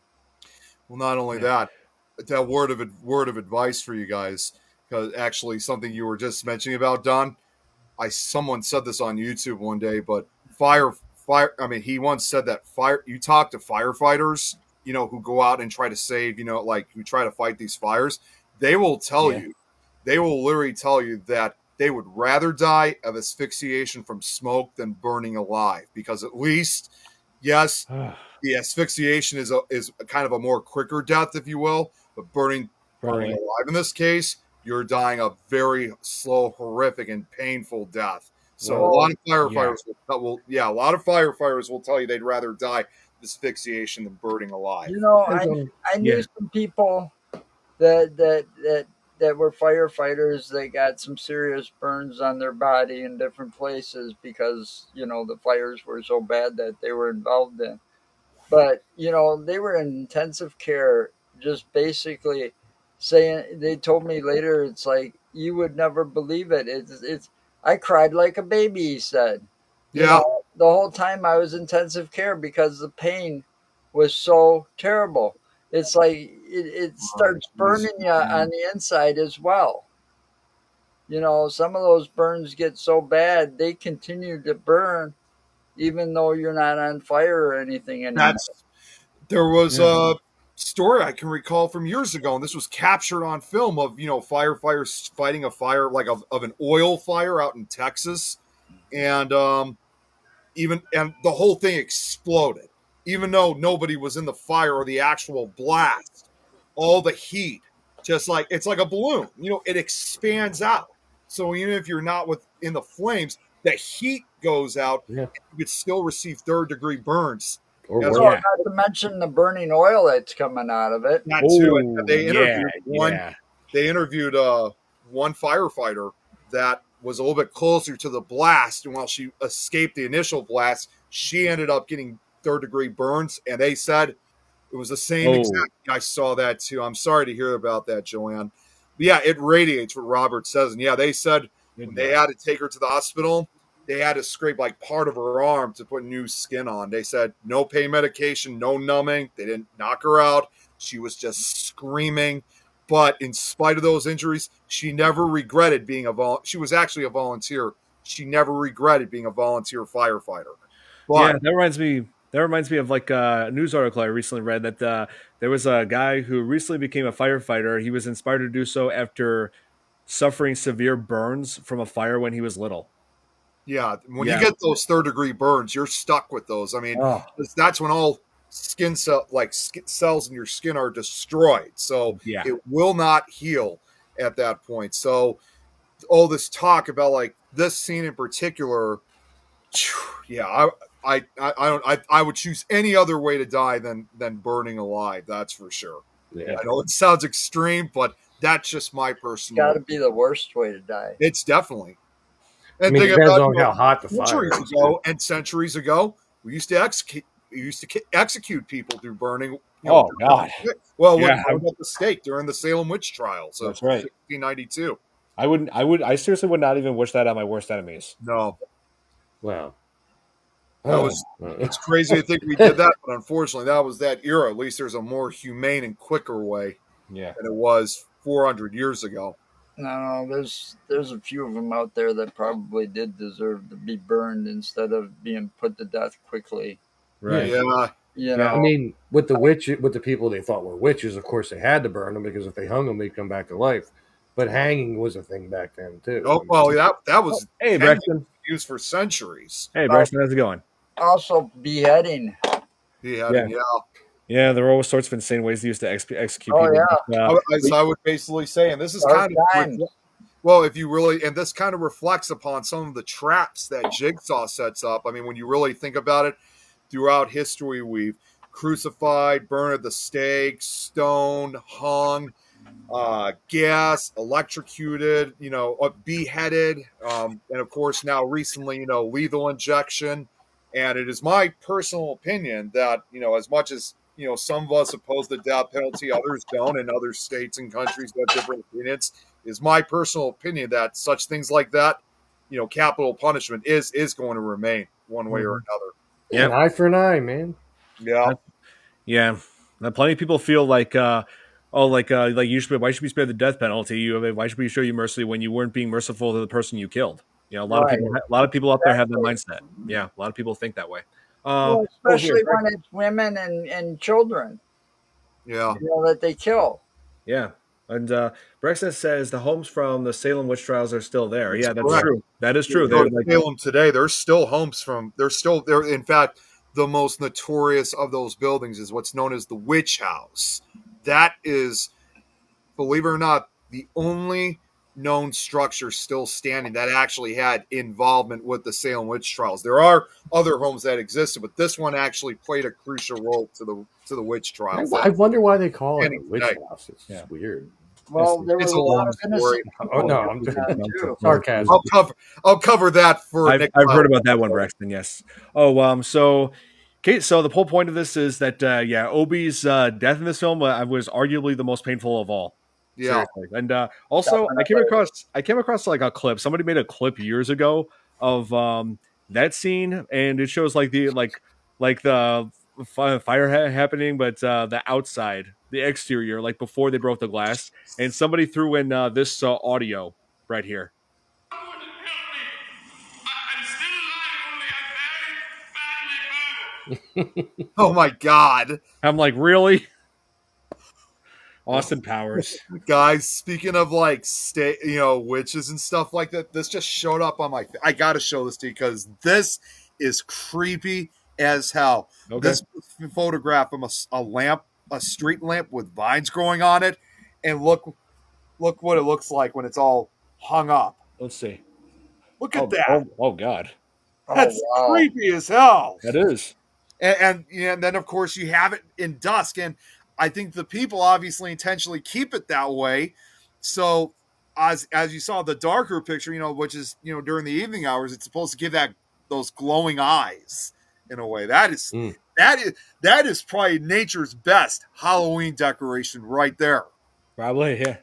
Well, not only Yeah. that word of advice for you guys, because actually something you were just mentioning about Don, someone said this on YouTube one day, but fire. I mean, he once said that fire. You talk to firefighters, who go out and try to save, like who try to fight these fires. They will tell Yeah. you, they will literally tell you that they would rather die of asphyxiation from smoke than burning alive, because at least, yes, the asphyxiation is a kind of a more quicker death, if you will, but burning Right. alive in this case, you're dying a very slow, horrific, and painful death. So a Well, lot of yeah. firefighters a lot of firefighters will tell you they'd rather die of asphyxiation than burning alive. You know, depends I on. I Yeah. knew some people that that that that were firefighters. They got some serious burns on their body in different places because the fires were so bad that they were involved in. But they were in intensive care, just basically saying. They told me later, it's like you would never believe it. It's I cried like a baby. He said, Yeah, the whole time I was intensive care because the pain was so terrible. It's like it oh, starts geez. burning you on the inside as well. Some of those burns get so bad they continue to burn even though you're not on fire or anything anymore. That's there was Yeah. a story I can recall from years ago, and this was captured on film of firefighters fighting a fire like of an oil fire out in Texas, and and the whole thing exploded, even though nobody was in the fire or the actual blast. All the heat, just like it's like a balloon, it expands out. So even if you're not within the flames, the heat goes out, Yeah, and you could still receive third-degree burns. or As Oh, worse. Yeah. not to mention the burning oil that's coming out of it. that too. And Oh, yeah. Yeah. they interviewed one firefighter that was a little bit closer to the blast, and while she escaped the initial blast, she ended up getting third-degree burns, and they said it was the same Oh, exact. I saw that too. I'm sorry to hear about that, Joanne. But yeah, it radiates what Robert says. And yeah, they said when it they does. had to take her to the hospital, they had to scrape like part of her arm to put new skin on. They said no pain medication, no numbing. They didn't knock her out. She was just screaming. But in spite of those injuries, she never regretted being she was actually a volunteer. She never regretted being a volunteer firefighter. Yeah, But that reminds me of like a news article I recently read that there was a guy who recently became a firefighter. He was inspired to do so after suffering severe burns from a fire when he was little. yeah, when you Yeah. get those third-degree burns, you're stuck with those. I mean, Oh, that's when all cells in your skin are destroyed. So yeah. it will not heal at that point. So all this talk about like this scene in particular, yeah, I don't I would choose any other way to die than burning alive. That's for sure. Yeah. I know it sounds extreme, but that's just my It's got personal. to be the worst way to die. It's definitely. I And mean, it think depends about on how hot the fire is, too. centuries ago, we used to execute people through burning. Oh God. Well, look Yeah, at the stake during the Salem witch trials of that's right. 1692. I seriously would not even wish that on my worst enemies. No, Well, that was. It's crazy to think we did that, but unfortunately, that was that era. At least there's a more humane and quicker way Yeah. than it was 400 years ago. No, there's a few of them out there that probably did deserve to be burned instead of being put to death quickly. Right. Yeah, You Yeah. I know, mean, with the people they thought were witches, of course they had to burn them because if they hung them, they'd come back to life. But hanging was a thing back then too. oh well, that was Hey, hanging Braxton. used for centuries. Hey, uh, Braxton. How's it going? also beheading. Yeah. Beheading, yeah. Yeah. There were all sorts of insane ways they used to execute Oh people. yeah, As I would basically say, and this is dark kind of times. well, if you really, and this kind of reflects upon some of the traps that Jigsaw sets up. I mean, when you really think about it, throughout history, we've crucified, burned at the stake, stoned, hung, gas, electrocuted, beheaded, and of course now recently, lethal injection. And it is my personal opinion that as much as some of us oppose the death penalty, others don't, and other states and countries have different opinions. Is my personal opinion that such things like that, capital punishment is going to remain one way or Mhm. another. Yeah, an eye for an eye, man. Yeah, Yeah, now, plenty of people feel like, like why should we spare the death penalty? Why should we show you mercy when you weren't being merciful to the person you killed? You know, Right. a lot of people out there have that Exactly. mindset. Yeah, a lot of people think that way. Well, Here, especially when it's women and children, yeah. that they kill. yeah, and Brexit says the homes from the Salem witch trials are still there. That's Yeah, that's correct. true. That is If true. you go They're to like, Salem today, there's still homes from. There's still there. In fact, the most notorious of those buildings is what's known as the Witch House. That is, believe it or not, the only known structures still standing that actually had involvement with the Salem witch trials. There are other homes that existed, but this one actually played a crucial role to the witch trials that I wonder why they call it a standing witch today. house. It's Yeah. just weird. Well, there It's was a a lot long of innocent story. Oh people no, during I'm just that too. sarcasm. I'll cover that for next I've time. heard about that one, Braxton. Yes. Oh, so okay. So the whole point of this is that yeah, Obi's death in this film was arguably the most painful of all. Yeah. Seriously, and also Definitely. I came across like a clip. Somebody made a clip years ago of that scene, and it shows like the fire happening, but the outside, the exterior, like before they broke the glass, and somebody threw in this audio right here. Someone help me. I'm still alive, only I'm very badly burned. Oh my God. I'm like, really? Austin Powers. Guys, speaking of like witches and stuff like that, this just showed up on my. I gotta show this to you because this is creepy as hell. Okay, This photograph of a lamp, a street lamp with vines growing on it, and look what it looks like when it's all hung up. let's see. Look at that. Oh God, Oh That's wow. creepy as hell. that is. And then of course you have it in dusk, and I think the people obviously intentionally keep it that way. So as you saw the darker picture, which is during the evening hours, it's supposed to give that those glowing eyes in a way. Mm. That is probably nature's best Halloween decoration right there. Probably, yeah.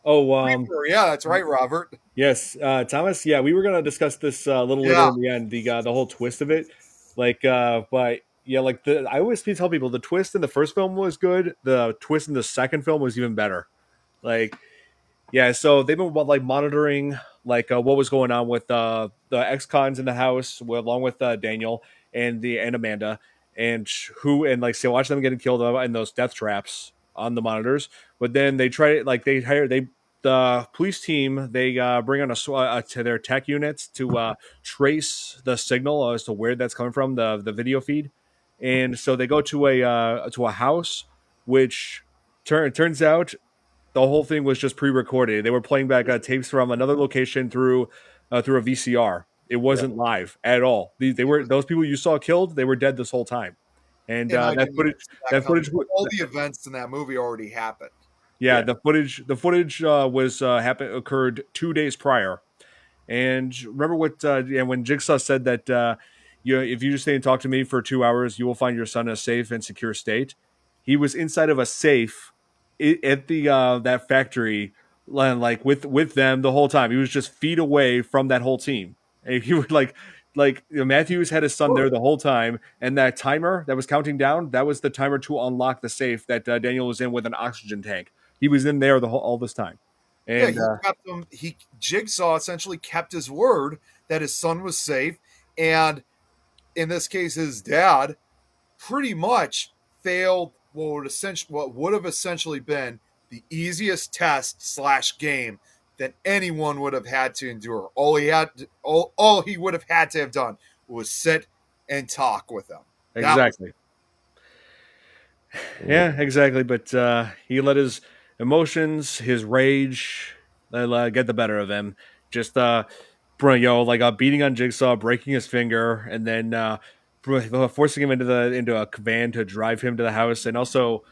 Oh, Yeah, that's right, Robert. yes, Thomas. Yeah, we were gonna discuss this a little later Yeah. in the end. The whole twist of it, but yeah, like I always tell people the twist in the first film was good. The twist in the second film was even better. Like, yeah, so they've been like monitoring what was going on with the ex-cons in the house, along with Daniel and Amanda, and who and like so watch them getting killed in those death traps on the monitors. But then they try like they hire they the police team they bring on to their tech units to trace the signal as to where that's coming from the video feed, and so they go to a house which turns out the whole thing was just pre-recorded. They were playing back tapes from another location through a VCR. It Yeah. wasn't live at all. They were those people you saw killed. They were dead this whole time, and And I didn't even see that that coming. footage, All the events in that movie already happened. yeah, Yeah. the footage was occurred 2 days prior. And remember what? Yeah, when Jigsaw said that if you just stay and talk to me for 2 hours, you will find your son in a safe and secure state. He was inside of a safe at the that factory, like with them the whole time. He was just feet away from that whole team. And he would Matthews had his son there the whole time, and that timer that was counting down, that was the timer to unlock the safe that Daniel was in with an oxygen tank. He was in there all this time, Yeah, and he kept him. He Jigsaw essentially kept his word that his son was safe, and in this case, his dad pretty much failed what would have essentially been the easiest test slash game that anyone would have had to endure. All he would have had to have done was sit and talk with them. That was exactly. Yeah, exactly. But he let his emotions, his rage, get the better of him. Just beating on Jigsaw, breaking his finger, and then forcing him into a van to drive him to the house, and also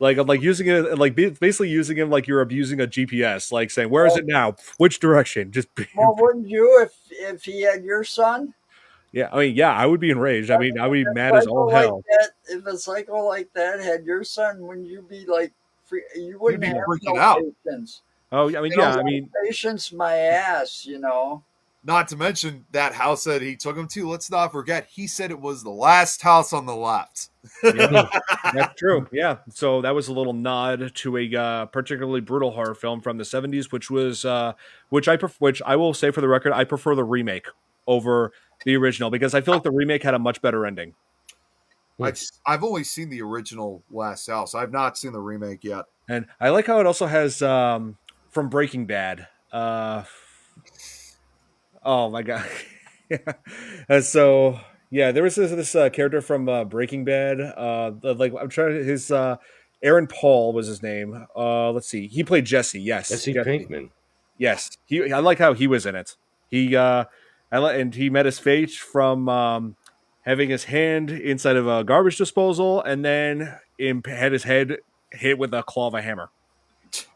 like using it basically using him like you're abusing a GPS, like saying, "Where is Well, it now? Which direction?" Just well, wouldn't you if he had your son? yeah. I mean, yeah, I would be enraged. I I mean, I would be mean, mad as all hell. if a cycle like that had your son, wouldn't you be like, you you'd wouldn't be have freaking no out. patience. Oh, I mean, And yeah, also, I mean, Patience, my ass, you know. not to mention that house that he took him to. Let's not forget, he said it was the last house on the left. yeah. That's true. Yeah. So that was a little nod to a particularly brutal horror film from the 70s, which I will say for the record, I prefer the remake over the original because I feel like the remake had a much better ending. I've only seen the original Last House. I've not seen the remake yet. And I like how it also has from Breaking Bad. Oh my god. Yeah. And so yeah, there was this character from Breaking Bad. I'm trying to his Aaron Paul was his name. Let's see. He played Jesse. Yes, Jesse Jesse. Pinkman. Yes, he. I like how he was in it. He and he met his fate from having his hand inside of a garbage disposal, and then had his head hit with a claw of a hammer.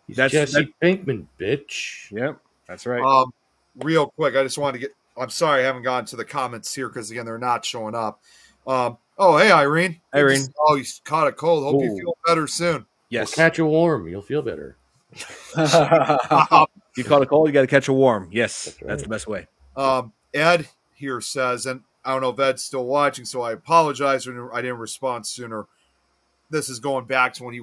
He's That's that. Jesse Pinkman, bitch. Yep, that's right. Um, real quick, I just wanted to get. I'm sorry I haven't gotten to the comments here because again they're not showing up. Oh hey Irene, good to see. Irene. Oh, you caught a cold. Hope you Oh. feel better soon. Or Yes, catch a worm. You'll feel better. you caught a cold. You got to catch a warm. Yes, That's that's right. the best way. Ed here says, and I don't know if Ed's still watching, so I apologize when I didn't respond sooner. This is going back to when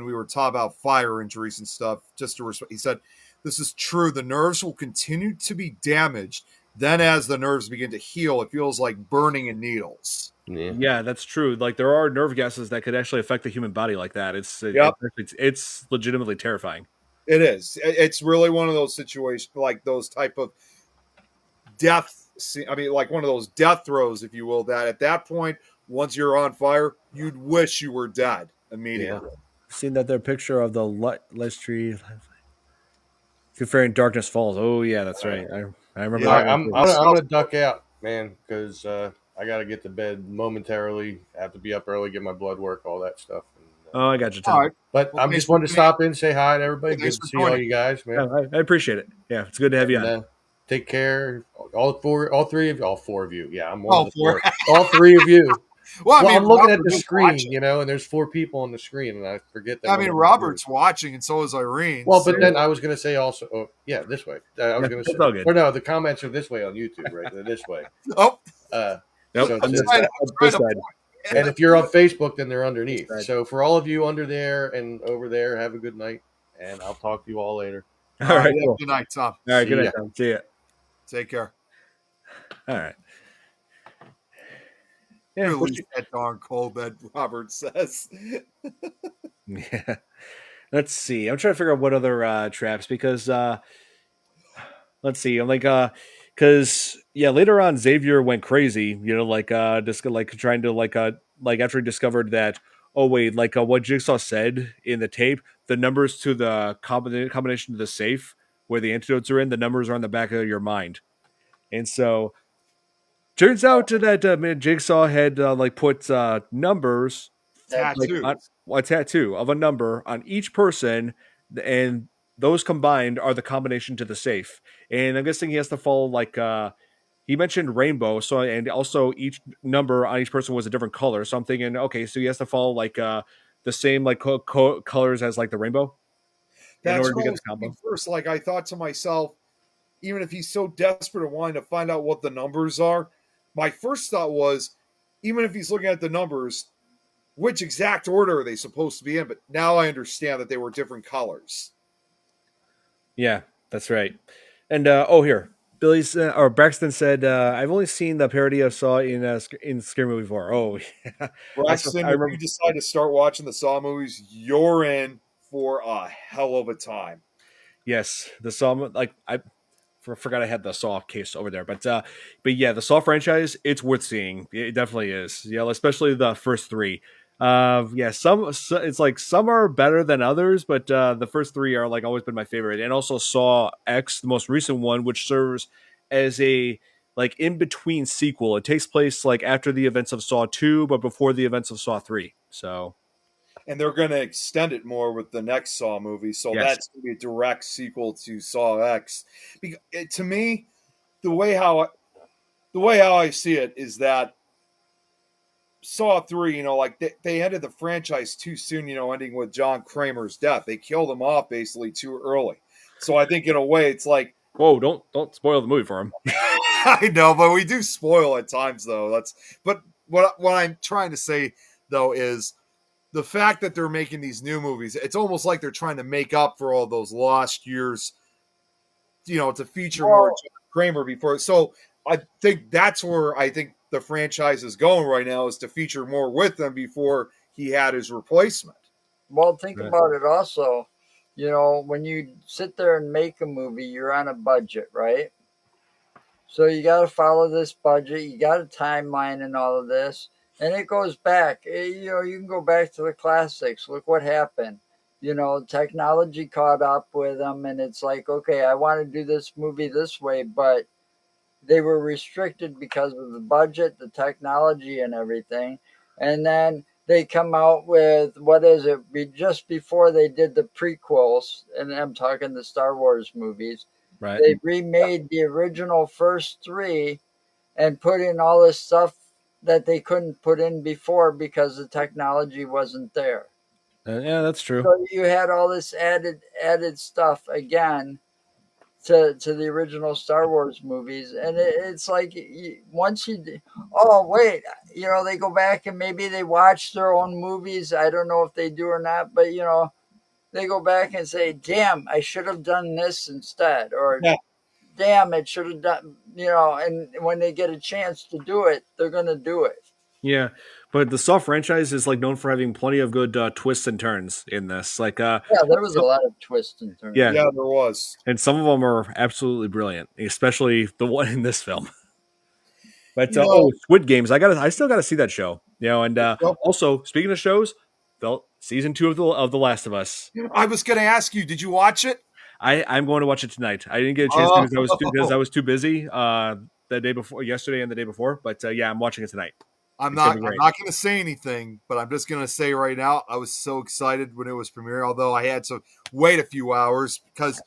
we were talking about fire injuries and stuff. Just to he said, "This is true. The nerves will continue to be damaged. Then, as the nerves begin to heal, it feels like burning in needles." Yeah. Yeah, that's true. Like there are nerve gases that could actually affect the human body like that. Yep. It's legitimately terrifying. It is. It's really one of those situations, like those type of death. I mean, like one of those death throes, if you will. That at that point, once you're on fire, you'd wish you were dead immediately. Seen that there picture of the Les tree comparing Darkness Falls. Oh yeah, that's right. I remember Yeah. All that right, one I'm too. I'm gonna, I'm gonna duck out, man, because I got to get to bed momentarily. I have to be up early, get my blood work, all that stuff. And, Oh, I got you, All Tim. right. but Well, I'm thanks just for wanted to tuning stop in, say hi to everybody. in. Thanks Good to for see all joining. you guys, Yeah, man. I appreciate it. Yeah, it's good to have you And on. take care, all four of you. Yeah, I'm one of Oh, the for four. All three of you. well, I Well, mean, I'm looking at Robert the is screen, watching. you know, and there's four people on the screen, and I forget that I one mean, of them's you. Robert's watching, and so is Irene. Well, So but then I was going to say also, yeah, this way. I was Yeah, going to say, that's all good. or no, the comments are this way on YouTube, right? They're this way. oh, Nope, So it on says, this, I'm on trying this to side. point. and if you're on Facebook, then they're This underneath. side. So for all of you under there and over there, have a good night, and I'll talk to you all later. All All right, right, yeah, cool. good night, Tom. All right, good See night, ya. Tom. See ya. Take care. All right. Yeah, Release that darn cold that Robert says. yeah. Let's see. I'm trying to figure out what other traps because let's see. I'm like because yeah, later on Xavier went crazy. You know, just like trying to like after he discovered that oh wait, what Jigsaw said in the tape, the numbers to the combination to the safe where the antidotes are in, the numbers are on the back of your mind, and so turns out that Jigsaw had like put numbers like on Tattoos. a tattoo of a number on each person, and those combined are the combination to the safe. And I'm guessing he has to follow he mentioned rainbow, so and also each number on each person was a different color. So I'm thinking, okay, so he has to follow the same colors as like the rainbow in That's order what to I get was the combo. thinking first. Like, I thought to myself, even if he's so desperate and wanting to find out what the numbers are, my first thought was, even if he's looking at the numbers, which exact order are they supposed to be in? But now I understand that they were different colors. Yeah, that's right. And oh, here, Billy's or Braxton said, "I've only seen the parody of Saw in Scary Movie 4." Oh, yeah. Braxton, I if you remember. decide to start watching the Saw movies, you're in for a hell of a time. Yes, the Saw like I forgot I had the Saw case over there, but yeah, the Saw franchise it's worth seeing. It definitely is. Yeah, especially the first three. Yeah, it's like some are better than others, but the first three are like always been my favorite. And also Saw X, the most recent one, which serves as a like in between sequel. It takes place like after the events of Saw 2, but before the events of Saw 3. So And they're going to extend it more with the next Saw movie. So yes, that's going to be a direct sequel to Saw X. To me, the way how I see it is that Saw 3, like they ended the franchise too soon, ending with John Kramer's death. They killed him off basically too early. So I think in a way it's like whoa, don't spoil the movie for him. I know, but we do spoil at times though. But what I'm trying to say though is the fact that they're making these new movies, it's almost like they're trying to make up for all those lost years, to feature more Well, John Kramer before. So I think that's where I think the franchise is going right now is to feature more with them before he had his replacement. well, think Right. about it also. When you sit there and make a movie, you're on a budget, right? So you got to follow this budget. You got a timeline and all of this, and it goes back. You can go back to the classics. Look what happened. technology caught up with them, and it's like, okay, I want to do this movie this way, but they were restricted because of the budget, the technology, and everything. And then they come out with, what is it? Just before they did the prequels, and I'm talking the Star Wars movies, Right. they remade the original first three and put in all this stuff that they couldn't put in before because the technology wasn't there. Yeah, that's true. So you had all this added stuff again to the original Star Wars movies, and it's like once oh wait, they go back and maybe they watch their own movies. I don't know if they do or not, but they go back and say, "Damn, I should have done this instead," or Yeah. "Damn, it should have done," And when they get a chance to do it, they're gonna do it. Yeah, but the Saw franchise is like known for having plenty of good twists and turns in this. Like, Yeah, there was a so- lot of twists and turns. yeah, Yeah, there was. and some of them are absolutely brilliant, especially the one in this film. But You know, Squid Games, I still gotta see that show. And yep. also speaking of shows, the season 2 of the Last of Us. I was going to ask you, did you watch it? I'm going to watch it tonight. I didn't get a chance to Oh, because I was too busy the day before, yesterday and the day before. But yeah, I'm watching it tonight. I'm It's gonna not. be I'm great. not going to say anything, but I'm just going to say right now, I was so excited when it was premiere. Although I had to wait a few hours because,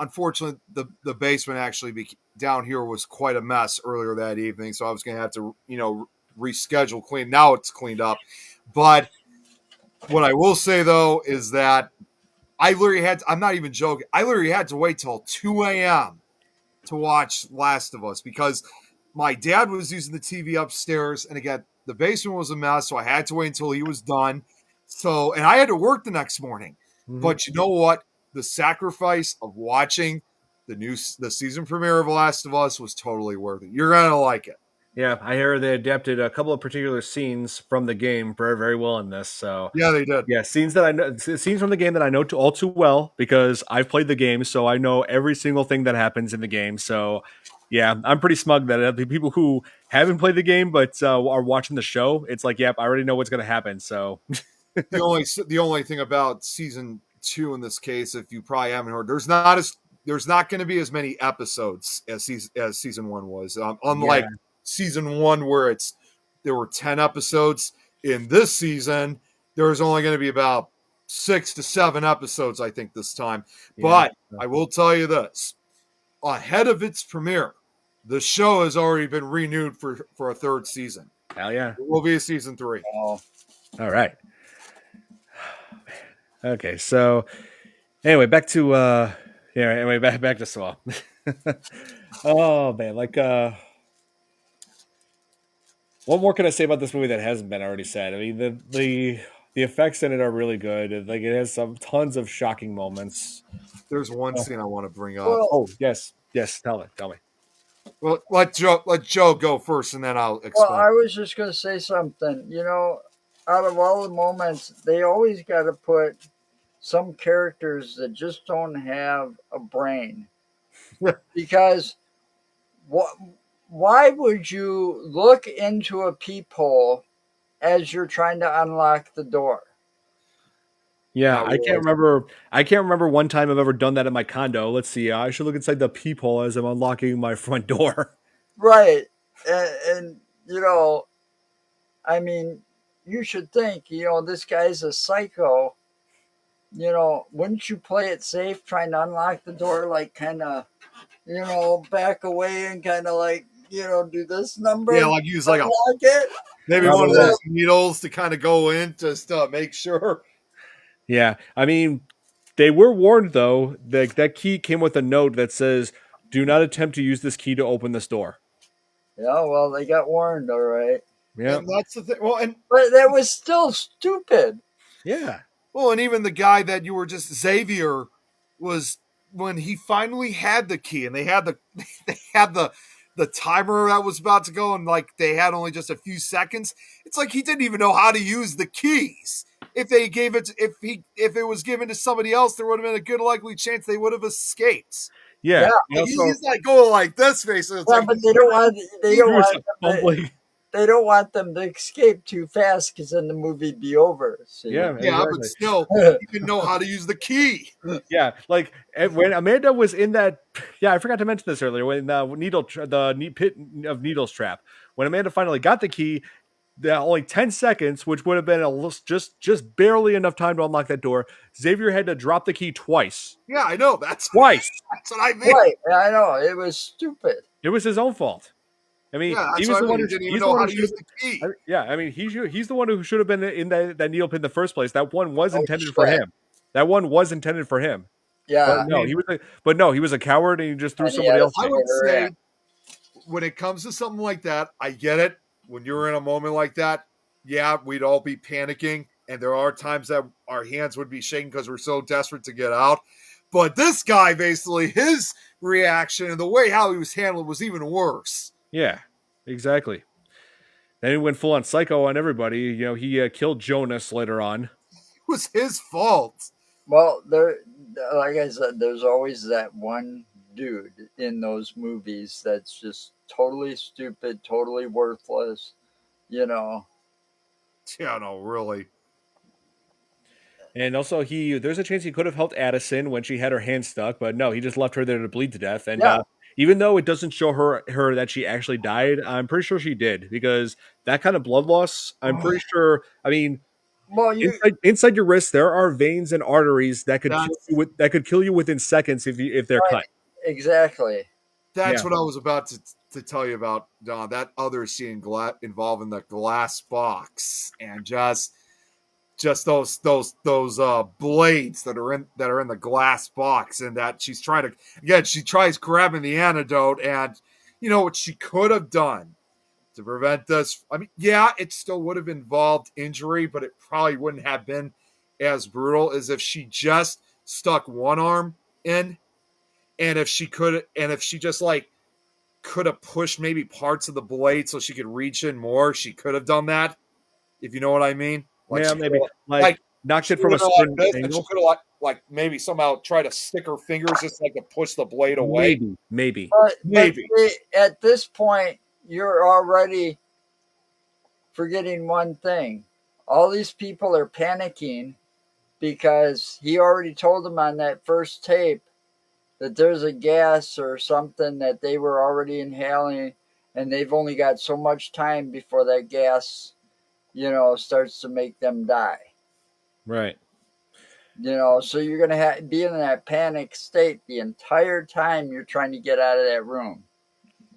unfortunately, the basement actually down here was quite a mess earlier that evening. So I was going to have to, reschedule, clean. Now it's cleaned up, but what I will say though is that I literally had. I'm not even joking. I literally had to wait till 2 a.m. to watch Last of Us because my dad was using the TV upstairs, and again, the basement was a mess, so I had to wait until he was done. So, and I had to work the next morning. Mhm. But you know what? The sacrifice of watching the season premiere of Last of Us was totally worth it. You're gonna like it. Yeah, I hear they adapted a couple of particular scenes from the game very, very well in this. So Yeah, they did. yeah, scenes from the game that I know all too well because I've played the game, so I know every single thing that happens in the game. So yeah, I'm pretty smug that the people who haven't played the game but are watching the show, it's like, yep, I already know what's going to happen. So The only thing about season 2 in this case, if you probably haven't heard, there's not going to be as many episodes as season 1 was. Unlike season 1 where there were 10 episodes. In this season, there's only going to be about 6 to 7 episodes, I think, this time. yeah. But I will tell you this: ahead of its premiere, the show has already been renewed for a third season. Hell yeah. It will be a season 3. Oh, All right. Okay, so anyway, back to back to Saw. Oh man, like what more can I say about this movie that hasn't been already said? I mean, the effects in it are really good. Like it has some tons of shocking moments. There's one scene I want to bring up. well, Oh yes, tell me. Well, let Joe go first, and then I'll explain. I was just gonna say something. Out of all the moments, they always got to put some characters that just don't have a brain. Because what? Why would you look into a peephole as you're trying to unlock the door? Yeah, Not I can't really. remember. I can't remember one time I've ever done that in my condo. Let's see. I should look inside the peephole as I'm unlocking my front door. Right, and I mean, you should think, this guy's a psycho. Wouldn't you play it safe, trying to unlock the door, like kind of, back away and kind of like, do this number? Yeah, like use like unlock it. maybe one of those needles to kind of go in just to make sure. Yeah, I mean, they were warned though. That key came with a note that says, "Do not attempt to use this key to open this door." Yeah, well, they got warned, all right. Yeah, And that's the thing. But that was still stupid. yeah, And even the guy that you were just Xavier was when he finally had the key, and they had the timer that was about to go, and like they had only just a few seconds. It's like he didn't even know how to use the keys. If they gave it, if it was given to somebody else, there would have been a good likely chance they would have escaped. yeah. Yeah. And also, He's like going like this, basically. It's Yeah, like, but they don't want. They don't Bruce want. fumbling. they don't want them to escape too fast because then the movie'd be over. See? Yeah, Yeah, but exactly. still, he didn't know how to use the key. Yeah, like when Amanda was in that. Yeah, I forgot to mention this earlier. When the pit of needles trap. When Amanda finally got the key, only 10 seconds, which would have been just barely enough time to unlock that door. Xavier had to drop the key twice. Yeah, I know. That's Twice. that's what I mean. Right. I know. It was stupid. It was his own fault. I mean, Yeah, he that's was what the I mean. one He who didn't even he's the know one how who to should use the key. yeah, I mean, he's the one who should have been in that needle pin in the first place. That one was Oh, intended for shit. him. That one was intended for him. But Yeah. no, he was a coward and he just threw And he somebody had to else I in. would spit her say in. when it comes to something like that, I get it. When you're in a moment like that, yeah, we'd all be panicking. And there are times that our hands would be shaking because we're so desperate to get out. But this guy, basically, his reaction and the way how he was handled was even worse. Yeah, exactly. Then he went full on psycho on everybody. You know, he killed Jonas later on. It was his fault. Well, like I said, there's always that one dude in those movies that's just totally stupid, totally worthless. You know. Yeah, no, really. And also, there's a chance he could have helped Addison when she had her hand stuck, but no, he just left her there to bleed to death. And Yeah. even though it doesn't show her that she actually died, I'm pretty sure she did because that kind of blood loss, I'm pretty sure. I mean, Well, you inside your wrist, there are veins and arteries That's that could kill you within seconds if they're right, cut. exactly. that's Yeah, what I was about to tell you about, Don. That other scene involving the glass box and just those blades that are in the glass box, and that she's trying to again she tries grabbing the antidote, and you know what she could have done to prevent this. I mean, yeah, it still would have involved injury, but it probably wouldn't have been as brutal as if she just stuck one arm in, and if she just like could have pushed maybe parts of the blade so she could reach in more, she could have done that. If you know what I mean, like yeah, she could maybe have, like like knocked she it from would a have like certain this, and she angle. could have like maybe somehow try to stick her fingers just like to push the blade away. Maybe. But Maybe. see, at this point, you're already forgetting one thing. All these people are panicking because he already told them on that first tape that there's a gas or something that they were already inhaling, and they've only got so much time before that gas, starts to make them die. Right. So you're going to be in that panic state the entire time you're trying to get out of that room.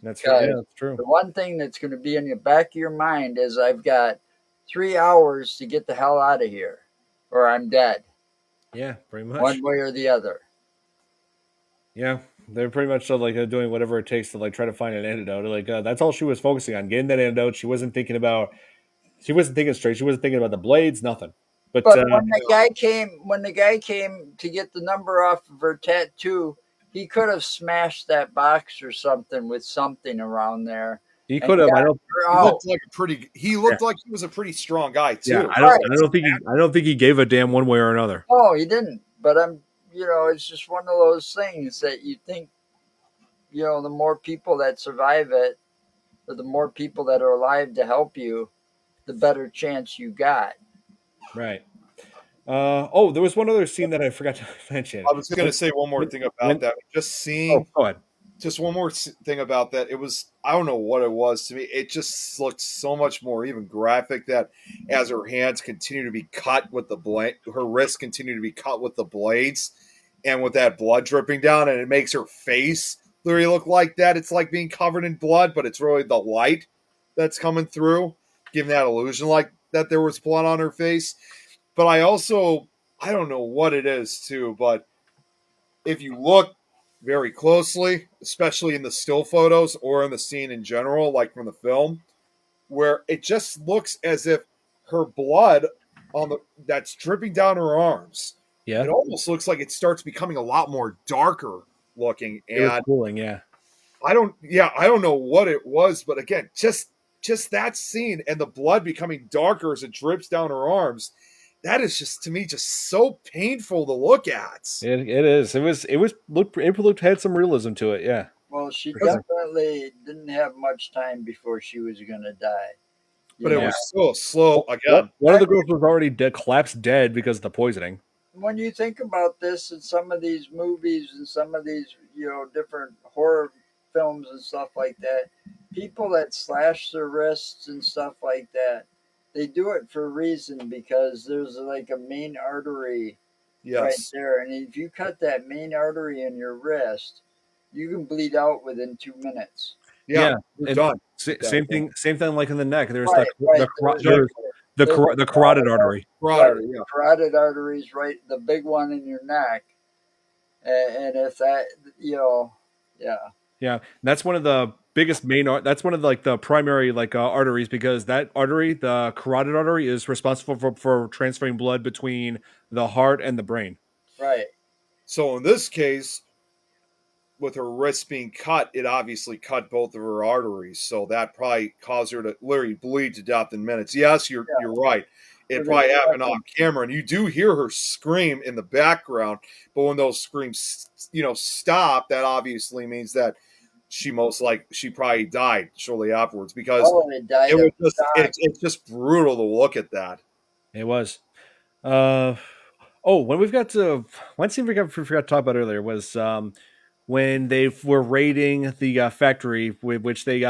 That's true. Yeah, Because that's true. the one thing that's going to be in the back of your mind is I've got 3 hours to get the hell out of here, or I'm dead, Yeah, pretty much. one way or the other. Yeah, they're pretty much like doing whatever it takes to like try to find an antidote. Like that's all she was focusing on, getting that antidote. She wasn't thinking straight. She wasn't thinking about the blades, nothing. But But when the guy came to get the number off of her tattoo, he could have smashed that box or something with something around there he and could have. got I don't. her He out. looked like he Yeah, looked like he was a pretty strong guy yeah. too. Right. I don't think he gave a damn one way or another. No, he didn't. But it's just one of those things that you think, the more people that survive it, or the more people that are alive to help you, the better chance you got. Right. Oh, there was one other scene that I forgot to mention. I was going to say one more thing about When that. Just oh, seeing go ahead. just one more thing about that. It was I don't know what it was to me. It just looked so much more even graphic that as her hands continue to be cut with the blade, her wrists continue to be cut with the blades, and with that blood dripping down, and it makes her face literally look like that. It's like being covered in blood, but it's really the light that's coming through, giving that illusion like that there was blood on her face. But I don't know what it is too, but if you look very closely, especially in the still photos or in the scene in general, like from the film, where it just looks as if her blood on the that's dripping down her arms, Yeah, it almost looks like it starts becoming a lot more darker looking. it was And cooling. Yeah, I don't know what it was, but again, just that scene and the blood becoming darker as it drips down her arms, that is just to me just so painful to look at. it is. It looked had some realism to it. Yeah, Well, she for sure. definitely didn't have much time before she was going to die. You But it know, Yeah. was so slow again. One of the girls was already dead, collapsed dead because of the poisoning. when you think about this in some of these movies and some of these, different horror films and stuff like that, people that slash their wrists and stuff like that, they do it for a reason because there's like a main artery right Yes. there. And if you cut that main artery in your wrist, you can bleed out within 2 minutes. Yeah. Yeah, You're and done at that same point. thing. Same thing like in the neck. There's Right, right. there's Exactly. There's a the carotid artery. right, Broader, yeah. carotid arteries, right, the big one in your neck. And if that, yeah, Yeah, that's one of the biggest that's one of the, like the primary like arteries because that artery, the carotid artery, is responsible for transferring blood between the heart and the brain. right. So in this case, with her wrist being cut, it obviously cut both of her arteries. So that probably caused her to literally bleed to death in minutes. Yes, you're right. It Within probably happened seconds. on camera, and you do hear her scream in the background. But when those screams, stop, that obviously means that she probably died shortly afterwards because Oh, they died it was of just shock. it's just brutal to look at that. It was. Uh, oh, when we've got to one scene we forgot to talk about earlier was when they were raiding the factory, which they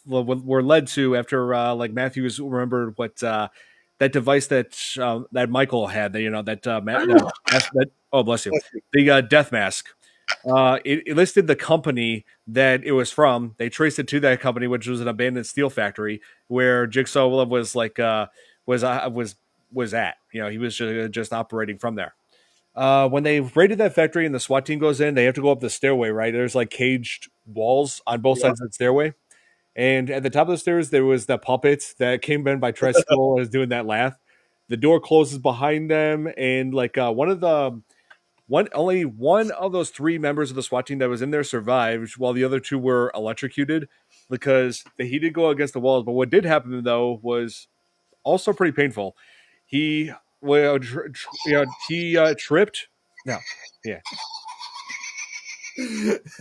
were led to after like Matthews remembered what that device that Michael had. That that that oh bless you, the death mask. It listed the company that it was from. They traced it to that company, which was an abandoned steel factory where Jigsaw was like was was at. He was just operating from there. When they raided that factory and the SWAT team goes in, they have to go up the stairway. Right, there's like caged walls on both Yeah. sides of the stairway, and at the top of the stairs there was the puppet that came in by Tresco is doing that laugh. The door closes behind them, and like only one of those three members of the SWAT team that was in there survived, while the other two were electrocuted because he did go against the walls. But what did happen though was also pretty painful. He he tripped. No, yeah,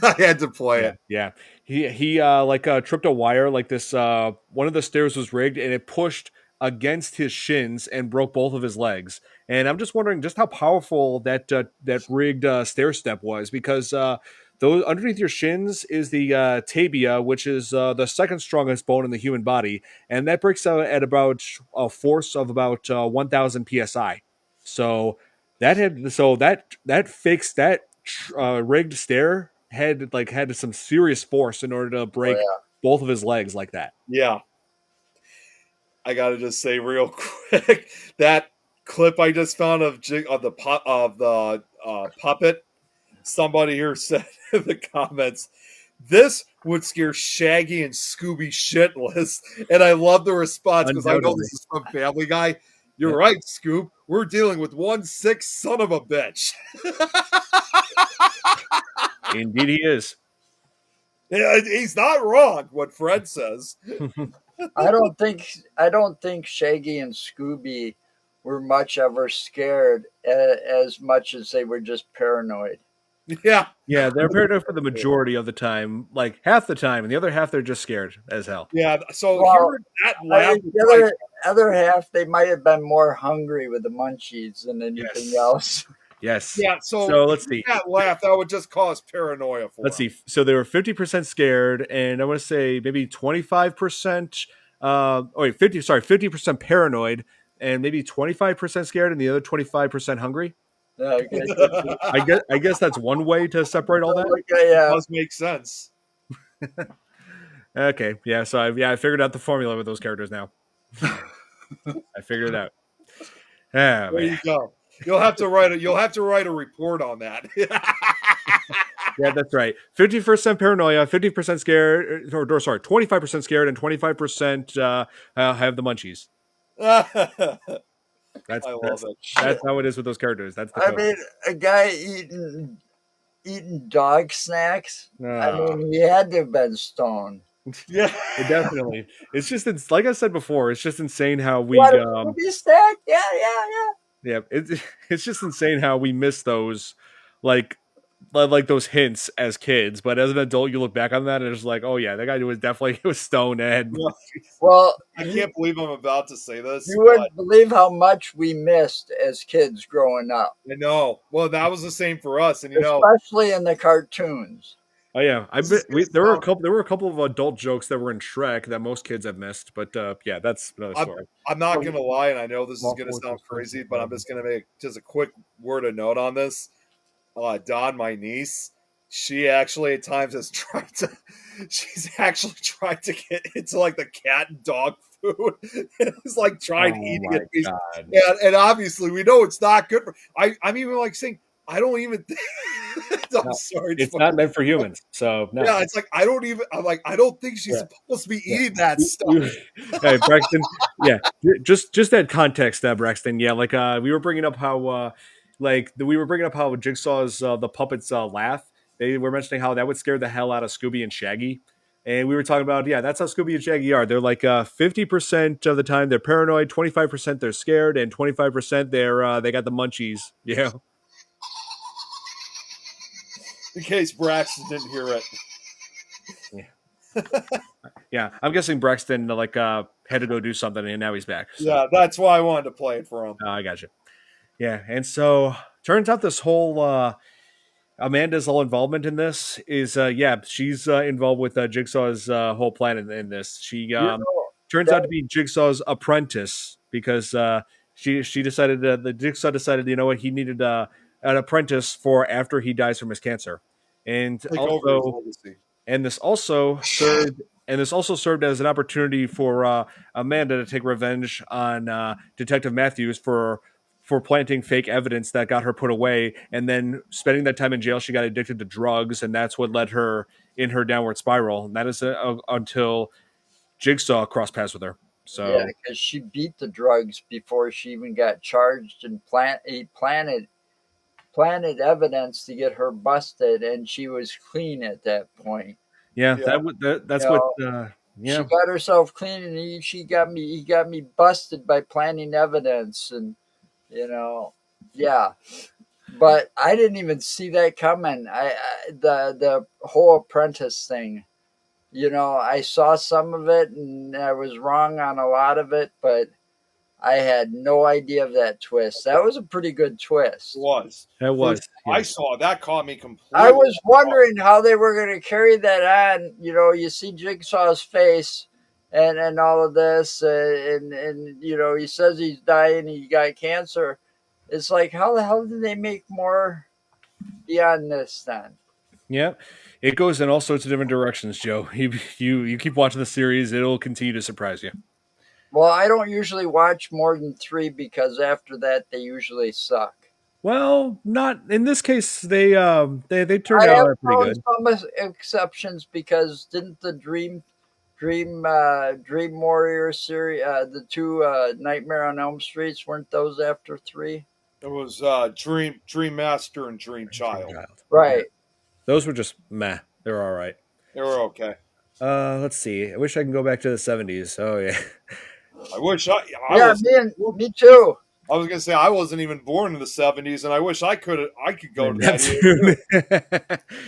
I had to play yeah, it. yeah. He like tripped a wire like this. One of the stairs was rigged and it pushed against his shins and broke both of his legs. And I'm just wondering just how powerful that rigged stair step was because those underneath your shins is the tibia, which is the second strongest bone in the human body, and that breaks out at about a force of about 1,000 psi. So that fixed that rigged stair had some serious force in order to Oh break yeah. both of his legs like that. Yeah. I gotta just say real quick that clip I just found of the puppet. Somebody here said in the comments, "This would scare Shaggy and Scooby shitless," and I love the response because I know Undoubtedly. this is from Family Guy. You're Yeah. right, Scoob. We're dealing with one sick son of a bitch. Indeed, he is. Yeah, he's not wrong. What Fred says. I don't think Shaggy and Scooby were much ever scared as much as they were just paranoid. Yeah, Yeah, they're paranoid for the majority of the time, like half the time, and the other half they're just scared as hell. yeah. So Well, hearing that I laugh, mean, the other half, they might have been more hungry with the munchies than anything Yes. else. Yes. yeah. So So let's hearing see. that laugh, that would just cause paranoia for Let's him. see. So they were 50% scared, and I want to say maybe 25%. Oh wait, 50% paranoid, and maybe 25% scared, and the other 25% hungry. Yeah, I guess if you I guess that's one way to separate all that. look at It yeah, does make sense. Okay, yeah. So I figured out the formula with those characters now. I figured it out. Ah There man, you go. You'll have to write a report on that. yeah, that's right. 50% paranoia, 50% scared, or sorry, 25% scared, and 25% have the munchies. I That's love that's it. that's shit. how it is with those characters. That's the I code. mean, a guy eating dog snacks. I Ah, mean, he had to have been stoned. Yeah. definitely. It's like I said before. It's just insane how What we a Scooby snack? Yeah, yeah, yeah. It's it's just insane how we miss those like like those hints as kids, but as an adult, you look back on that and it's like, oh yeah, that guy was definitely he was stoned Ed. Yeah, Well, I can't believe I'm about to say this, you but wouldn't believe how much we missed as kids growing up, I know. Well, that was the same for us, and especially in the cartoons. Oh yeah, I this is bet gonna there were a sound. couple. There were a couple of adult jokes that were in Shrek that most kids have missed, but yeah, that's another I'm, story. I'm not gonna lie, and I know this is Small gonna sound fortress, crazy, Princess but I'm Bride. just gonna make just a quick word of note on this. Dawn, my niece, she actually at times has tried to. She's actually tried to get into like the cat and dog food. It's like tried Oh eating my it, god! and obviously we know it's not good for. I'm even like saying I don't even. I'm No, sorry, it's it's not fucking. meant for humans. So no. Yeah, it's like I don't even. I'm like I don't think she's Yeah, supposed to be yeah. eating that stuff. Hey, Braxton. Yeah, just that context, Braxton. Yeah, like we were bringing up how we were bringing up how Jigsaw's the puppets laugh. They were mentioning how that would scare the hell out of Scooby and Shaggy. And we were talking about, yeah, that's how Scooby and Shaggy are. They're like 50% of the time they're paranoid, 25% they're scared, and 25% they got the munchies. Yeah, In case Braxton didn't hear it. yeah, yeah. I'm guessing Braxton had to go do something, and now he's back. So Yeah, that's why I wanted to play it for him. I got you. Yeah, and so turns out this whole Amanda's whole involvement in this is yeah, she's involved with Jigsaw's whole plan in this. She You know, turns out that, to be Jigsaw's apprentice because she decided the Jigsaw decided, you know what, he needed an apprentice for after he dies from his cancer, and Take over his also legacy. and this also served as an opportunity for Amanda to take revenge on Detective Matthews for planting fake evidence that got her put away, and then spending that time in jail. She got addicted to drugs, and that's what led her in her downward spiral. And that is until Jigsaw crossed paths with her. yeah, So because she beat the drugs before she even got charged, and he planted evidence to get her busted, and she was clean at that point. yeah, Yeah. You that's what know, she yeah. got herself clean, and he got me busted by planting evidence, and you know, yeah. But I didn't even see that coming. The whole apprentice thing. I saw some of it, and I was wrong on a lot of it, but I had no idea of that twist. That was a pretty good It twist. was. That First was I yeah. saw that caught me I completely. was wondering how they were going to carry that on. You see Jigsaw's face and all of this, and he says he's dying, he got cancer. It's like, how the hell did they make more beyond this then? Yeah, it goes in all sorts of different directions, Joe. You keep watching the series; it'll continue to surprise you. Well, I don't usually watch more than three because after that they usually suck. Well, not in this case. They turned I out have pretty found good. some exceptions because didn't the Dream Warrior series, the two Nightmare on Elm Streets, weren't those after three? It was Dream Master and Dream Dream Child. Child. Yeah, Right. those were just meh. They're all right. They were okay. Let's see. I wish I can go back to the '70s. Oh yeah, I wish I Yeah, was. me too. I was gonna say I wasn't even born in the '70s, and I wish I could go to that that's era true. too.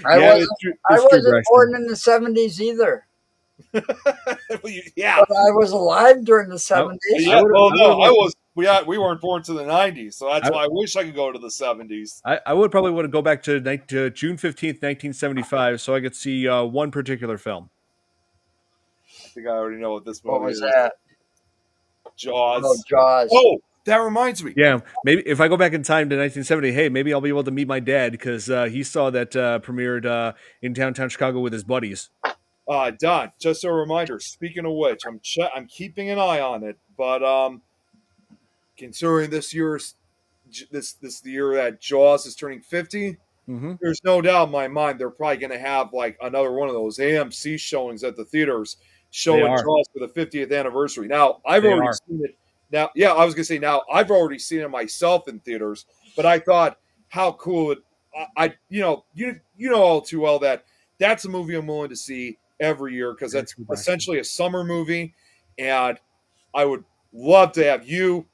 I Yeah, wasn't I it's true, wasn't born Braxton. in the '70s either, Yeah, but I was alive during the I, I '70s. yeah. would Well, I would no, have I liked. was. We weren't born to the '90s, so that's I, why I wish I could go to the '70s. I would probably want to go back to June 15th, 1975, so I could see one particular film. I think I already know what this What movie was is. that? Oh, Jaws. Jaws. Oh, that reminds me. Yeah, maybe if I go back in time to 1970, hey, maybe I'll be able to meet my dad because he saw that premiered in downtown Chicago with his buddies. Don, just a reminder. Speaking of which, I'm keeping an eye on it, but considering this the year that Jaws is turning 50, Mm-hmm. there's no doubt in my mind they're probably going to have like another one of those AMC showings at the theaters They showing are. Jaws for the 50th anniversary. Now, I've They already are. seen it. Now, yeah, I was going to say now I've already seen it myself in theaters, but I thought how cool it you know all too well that that's a movie I'm willing to see every year because Very that's true, Braxton. essentially a summer movie, and I would love to have you,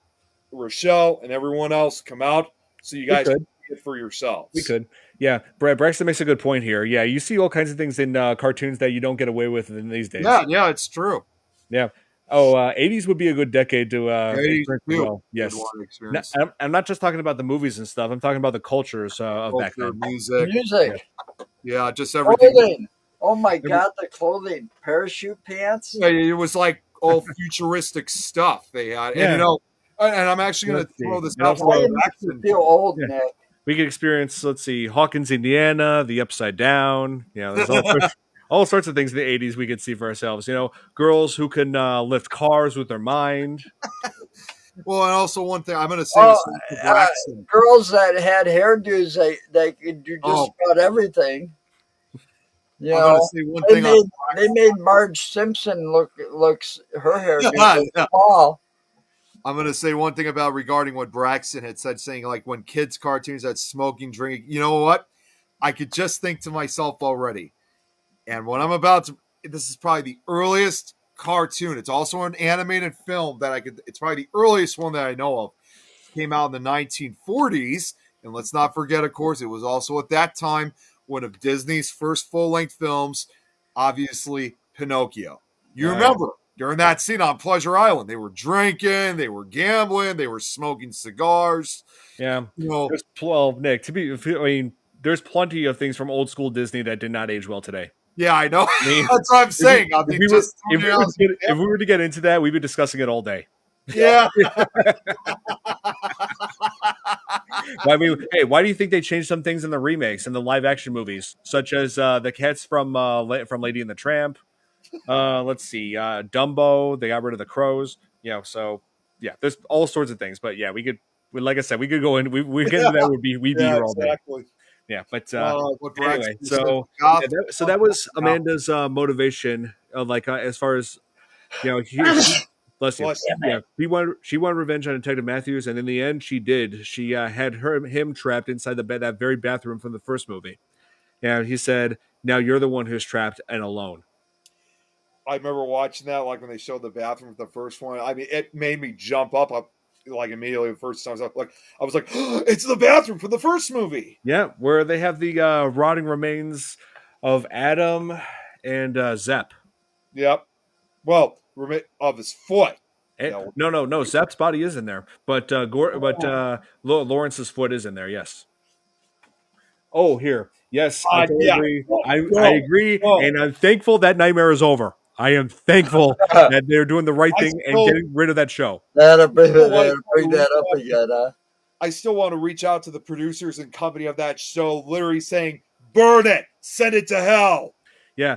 Rochelle, and everyone else come out so you We guys could. it for We yourselves. could. Yeah, Braxton makes a good point here. Yeah, you see all kinds of things in cartoons that you don't get away with in these days. Yeah, it's true. Yeah. Oh, 80s would be a good decade to Eighties experience as too. well. You'd Yes. want to No, experience I'm not just talking about the movies and stuff. I'm talking about the cultures of back culture, then. music. Yeah. Music, Yeah, just everything. clothing. Oh my Every- God, the clothing, parachute pants. Yeah, it was like all futuristic stuff they had, and Yeah. and I'm actually going Let's to see. throw this And out Why for also, you make me Braxton. feel old, yeah, Nick? we could experience, let's see, Hawkins, Indiana, the Upside Down. There's all sorts of things in the 80s we could see for ourselves. Girls who can lift cars with their mind. Well, and also one thing I'm going to say Oh, this one for uh, Braxton. girls that had hairdos, they could do just Oh, about everything. You I'm going to know, say one they thing on made they made Marge Simpson looks her hairdo look yeah, small. I'm going to say one thing about regarding what Braxton had said, saying like when kids' cartoons had smoking, drinking. You know what? I could just think to myself already. And what I'm about to, this is probably the earliest cartoon. It's also an animated film that I could, it's probably the earliest one that I know of. It came out in the 1940s. And let's not forget, of course, it was also at that time one of Disney's first full length films, obviously Pinocchio. You Oh, yeah. remember during that scene on Pleasure Island, they were drinking, they were gambling, they were smoking cigars. Yeah. You know, Nick, I mean, there's plenty of things from old school Disney that did not age well today. yeah, I know. I mean, That's what I'm if we, saying. I if mean, we were just throwing it out as an if we example. were to get into that, we'd be discussing it all day. Yeah. I mean, hey, why do you think they changed some things in the remakes and the live action movies, such as the cats from Lady and the Tramp? Let's see, Dumbo. They got rid of the crows. So yeah, there's all sorts of things. But yeah, like I said, we could go in. We get Yeah, into that. We'd be yeah, here all day. exactly. Yeah, but What anyway, Braxton said, so goth, so that was Amanda's motivation. As far as bless you. bless Yeah, she wanted revenge on Detective Matthews, and in the end, she did. She had him trapped inside that very bathroom from the first movie. And he said, "Now you're the one who's trapped and alone." I remember watching that, like when they showed the bathroom for the first one. I mean, it made me jump up like immediately the first time. I was like, it's the bathroom from the first movie. Yeah, where they have the rotting remains of Adam and Zep. Yep. Well, of his foot. That No. Zep's body is in there, but Lawrence's foot is in there. Yes. Oh, here. Yes, I totally yeah. agree. No, I no, agree, no. and I'm thankful that nightmare is over. I am thankful that they're doing the right I thing and still, getting rid of that show. still want That'll to bring reach that up out again, huh? I still want to reach out to the producers and company of that show, literally saying, burn it, send it to hell. Yeah,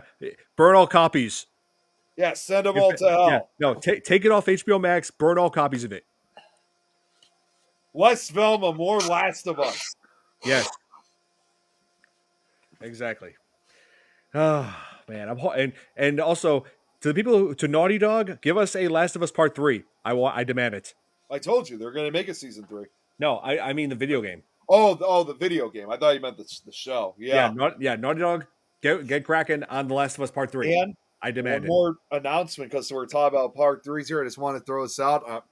burn all copies. Yeah, send them all to Yeah, hell. no, take it off HBO Max. Burn all copies of it. Less Velma, more Last of Us. Yes, exactly. Oh man, and also to the people to Naughty Dog, give us a Last of Us Part 3. I demand it. I told you they're going to make a season 3. No, I mean the video game. Oh, the video game. I thought you meant the show. Yeah. Naughty Dog, get cracking on the Last of Us Part 3. And I one demand it. more announcement because we're talking about part 3 here. I just want to throw this out.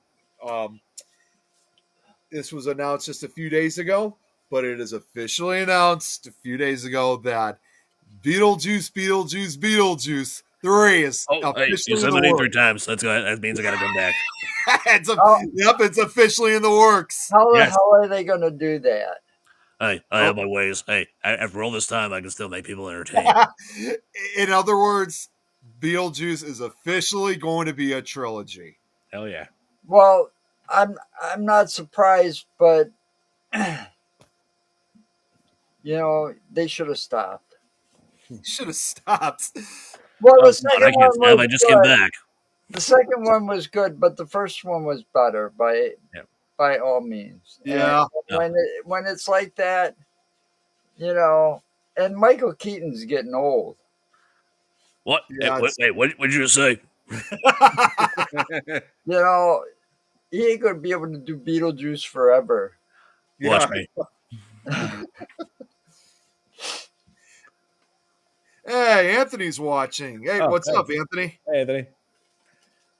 This was announced just a few days ago, but it is officially announced a few days ago that Beetlejuice 3 is officially in the works. times. That means I got to come back. How, It's officially in the works. how the Yes. hell are they going to do that? Hey, I have my ways. Hey, after all this time, I can still make people entertained. In other words, Beetlejuice is officially going to be a trilogy. Hell yeah. Well, I'm not surprised, but they should have stopped. Should have stopped. Well, the second one was good. back. The second one was good, but the first one was better by all means. Yeah. And when it's like that, and Michael Keaton's getting old. What? Yeah, what did you say? He ain't gonna be able to do Beetlejuice forever. Watch me. Hey, Anthony's watching. Hey, what's up, Anthony? Hey, Anthony.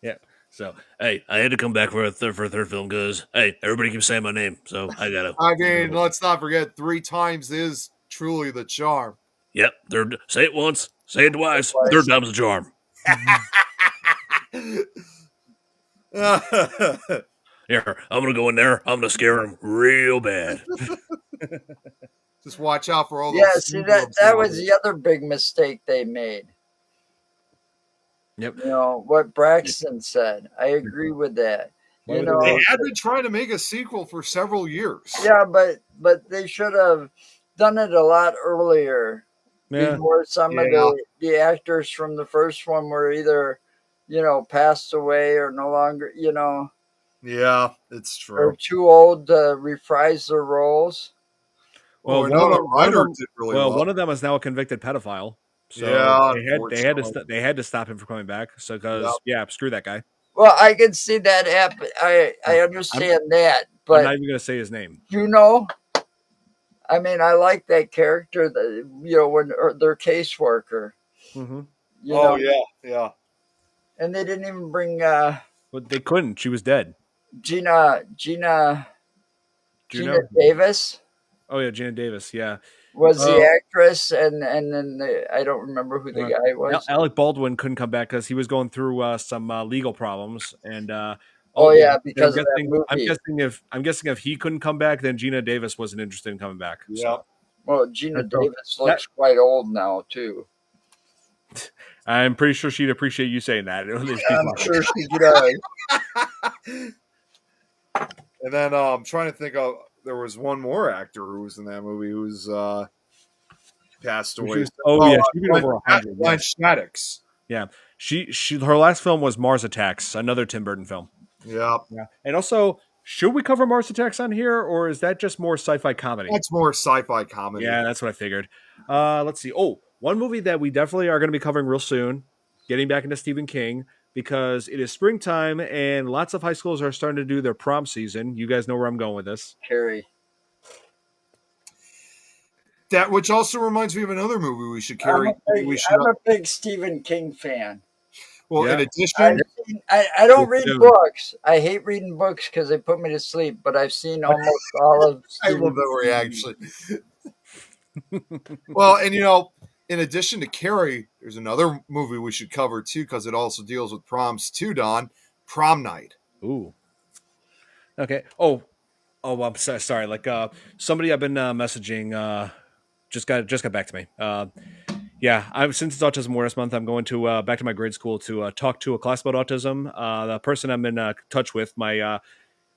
Yeah. So, hey, I had to come back for a third film because hey, everybody keeps saying my name, so I gotta. I mean, let's not forget, 3 times is truly the charm. Yep, third. Say it once, say it twice. Third Twice. time's the charm. Here, I'm gonna go in there. I'm gonna scare him real bad. Just watch out for all Yeah, those see syndromes. that was the other big mistake they made. Yep. You know what Braxton said. I agree with that. Why You would they They know, do had been trying to make a sequel for several years. yeah, but they should have done it a lot earlier Yeah. before some of Yeah, the actors from the first one were either, passed away or no longer, yeah, it's or true. too old to reprise their roles. Oh, Well, I know the one of writer them, did really well, well. one of them is now a convicted pedophile. So Yeah, they had to unfortunately. they had to stop him from coming back. So Yeah. because yeah, screw that guy. Well, I can see that happen. I I'm understand that, I'm but not even gonna say his name. you know, I mean, I like that character. That when their caseworker, Mm-hmm. you Oh know, yeah, yeah. and they didn't even bring But they couldn't. She was dead. Gina Juno. Davis Oh yeah, Janet Davis. Yeah. was the Oh, actress, and then I don't remember who the Uh, guy was. Alec Baldwin couldn't come back because he was going through some legal problems, and Oh oh, yeah, I'm because of that guessing. I'm movie. guessing if he couldn't come back, then Gina Davis wasn't interested in coming back. yeah. So, Well, Gina so Davis that looks quite old now too. I'm pretty sure she'd appreciate you saying that. If she's I'm watching. sure she does. And then I'm trying to think of there was one more actor who was in that movie who's passed away. Oh Oh, yeah, she's been over 100. Glenn Yes, Shaddix. yeah. She her last film was Mars Attacks, another Tim Burton film. Yeah, Yeah, and also, should we cover Mars Attacks on here, or is that just more sci-fi comedy? that's more sci-fi comedy. Yeah, that's what I figured. Let's see. Oh, one movie that we definitely are going to be covering real soon, getting back into Stephen King, because it is springtime and lots of high schools are starting to do their prom season. You guys know where I'm going with this. Carrie. That which also reminds me of another movie we should I'm a carry. big We should. I'm a big Stephen King fan. Well, in Yeah. I've addition, seen, I don't Good read tune. books. I hate reading books because they put me to sleep. But I've seen almost all of I love Stephen. that reaction. Well, and in addition to Carrie, there's another movie we should cover too because it also deals with proms too. Don, Prom Night. Ooh. Okay. Oh, I'm sorry. Like somebody I've been messaging just got back to me. Yeah, I'm since it's Autism Awareness Month, I'm going to back to my grade school to talk to a class about autism. The person I'm in touch with, my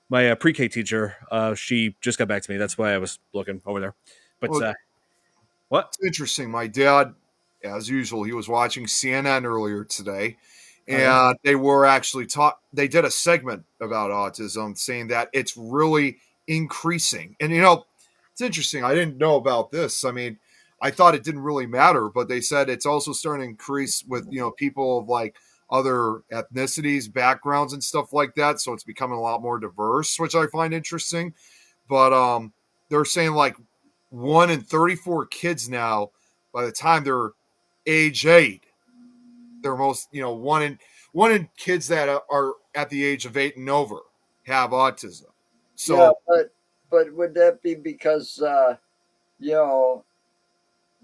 pre-K teacher, she just got back to me. That's why I was looking over there. But Well, what? it's interesting. My dad, as usual, he was watching CNN earlier today, Oh yeah. and they were actually taught. They did a segment about autism, saying that it's really increasing. And it's interesting. I didn't know about this. I mean, I thought it didn't really matter, but they said it's also starting to increase with people of like other ethnicities, backgrounds, and stuff like that. So it's becoming a lot more diverse, which I find interesting. But they're saying like 1 in 34 kids now, by the time they're age 8, they're most one in kids that are at the age of 8 and over have autism. Yeah, So but would that be because you know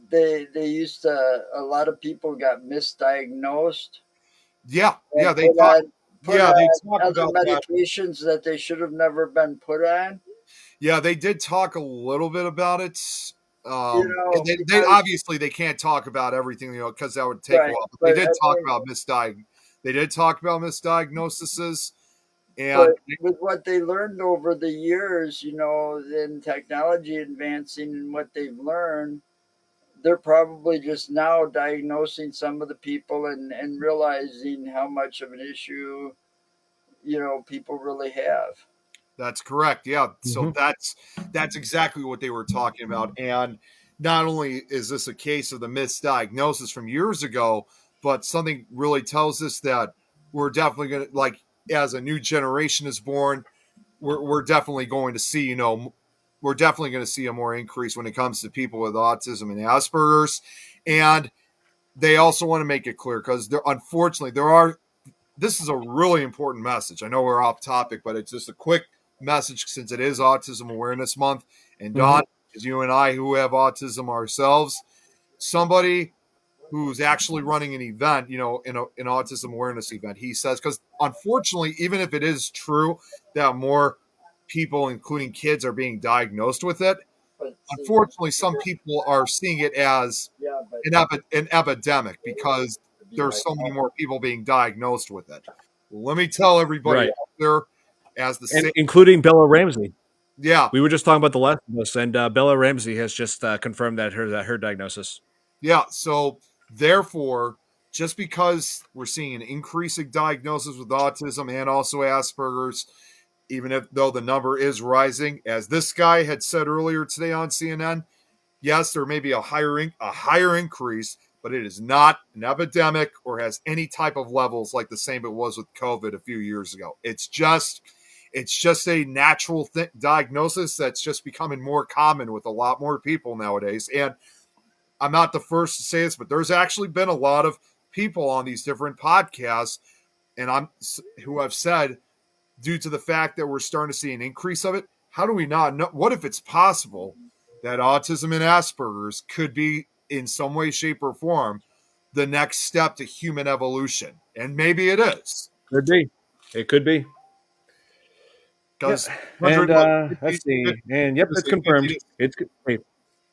they used to a lot of people got misdiagnosed yeah, and they talk. put Yeah, they on talk other about that. medications that they should have never been put on? Yeah, they did talk a little bit about it. And they Because obviously they can't talk about everything, because that would take a right, while. But they but did I talk mean, about They did talk about misdiagnoses, but and with what they learned over the years, in technology advancing and what they've learned, they're probably just now diagnosing some of the people and realizing how much of an issue, people really have. that's correct. Yeah. So Mm-hmm. that's exactly what they were talking about. And not only is this a case of the misdiagnosis from years ago, but something really tells us that we're definitely going to, like, as a new generation is born, we're definitely going to see, we're definitely going to see a more increase when it comes to people with autism and Asperger's. And they also want to make it clear because unfortunately there are this is a really important message. I know we're off topic, but it's just a quick message since it is Autism Awareness Month. And Mhm. Don, as you and I who have autism ourselves, somebody who's actually running an event, an autism awareness event, he says, because unfortunately, even if it is true that more people, including kids, are being diagnosed with it, But see, unfortunately, some people are seeing it as yeah, but an epidemic because to be there's like, so many more people being diagnosed with it. Well, let me tell everybody Right, out there, as the and same, including Bella Ramsey. yeah, We were just talking about The Last of Us, and Bella Ramsey has just confirmed that her diagnosis. yeah. So therefore, just because we're seeing an increasing diagnosis with autism and also Asperger's, even if though the number is rising, as this guy had said earlier today on CNN, yes, there may be a higher increase, but it is not an epidemic or has any type of levels like the same it was with COVID a few years ago. It's just a natural diagnosis that's just becoming more common with a lot more people nowadays. And I'm not the first to say this, but there's actually been a lot of people on these different podcasts, and I'm who have said, due to the fact that we're starting to see an increase of it, how do we not know? What if it's possible that autism and Asperger's could be, in some way, shape, or form, the next step to human evolution? And maybe it is. Could be. It could be. Yep. Because And 100, what, let's 50, see. And yep, it's 50 confirmed. to,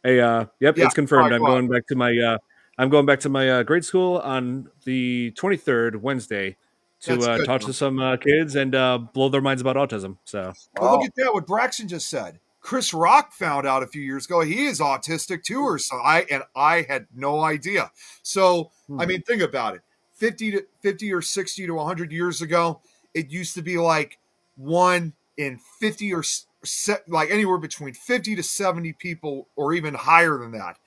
Yep, yeah, it's confirmed. go ahead. I'm going back to my grade school on the 23rd Wednesday to That's good. talk to some kids and blow their minds about autism. So But look wow, at that, what Braxton just said. Chris Rock found out a few years ago he is autistic too, or so. I had no idea. So I mean, think about it. 50 or 60 to 100 years ago, it used to be like one in 50 or like anywhere between 50 to 70 people, or even higher than that,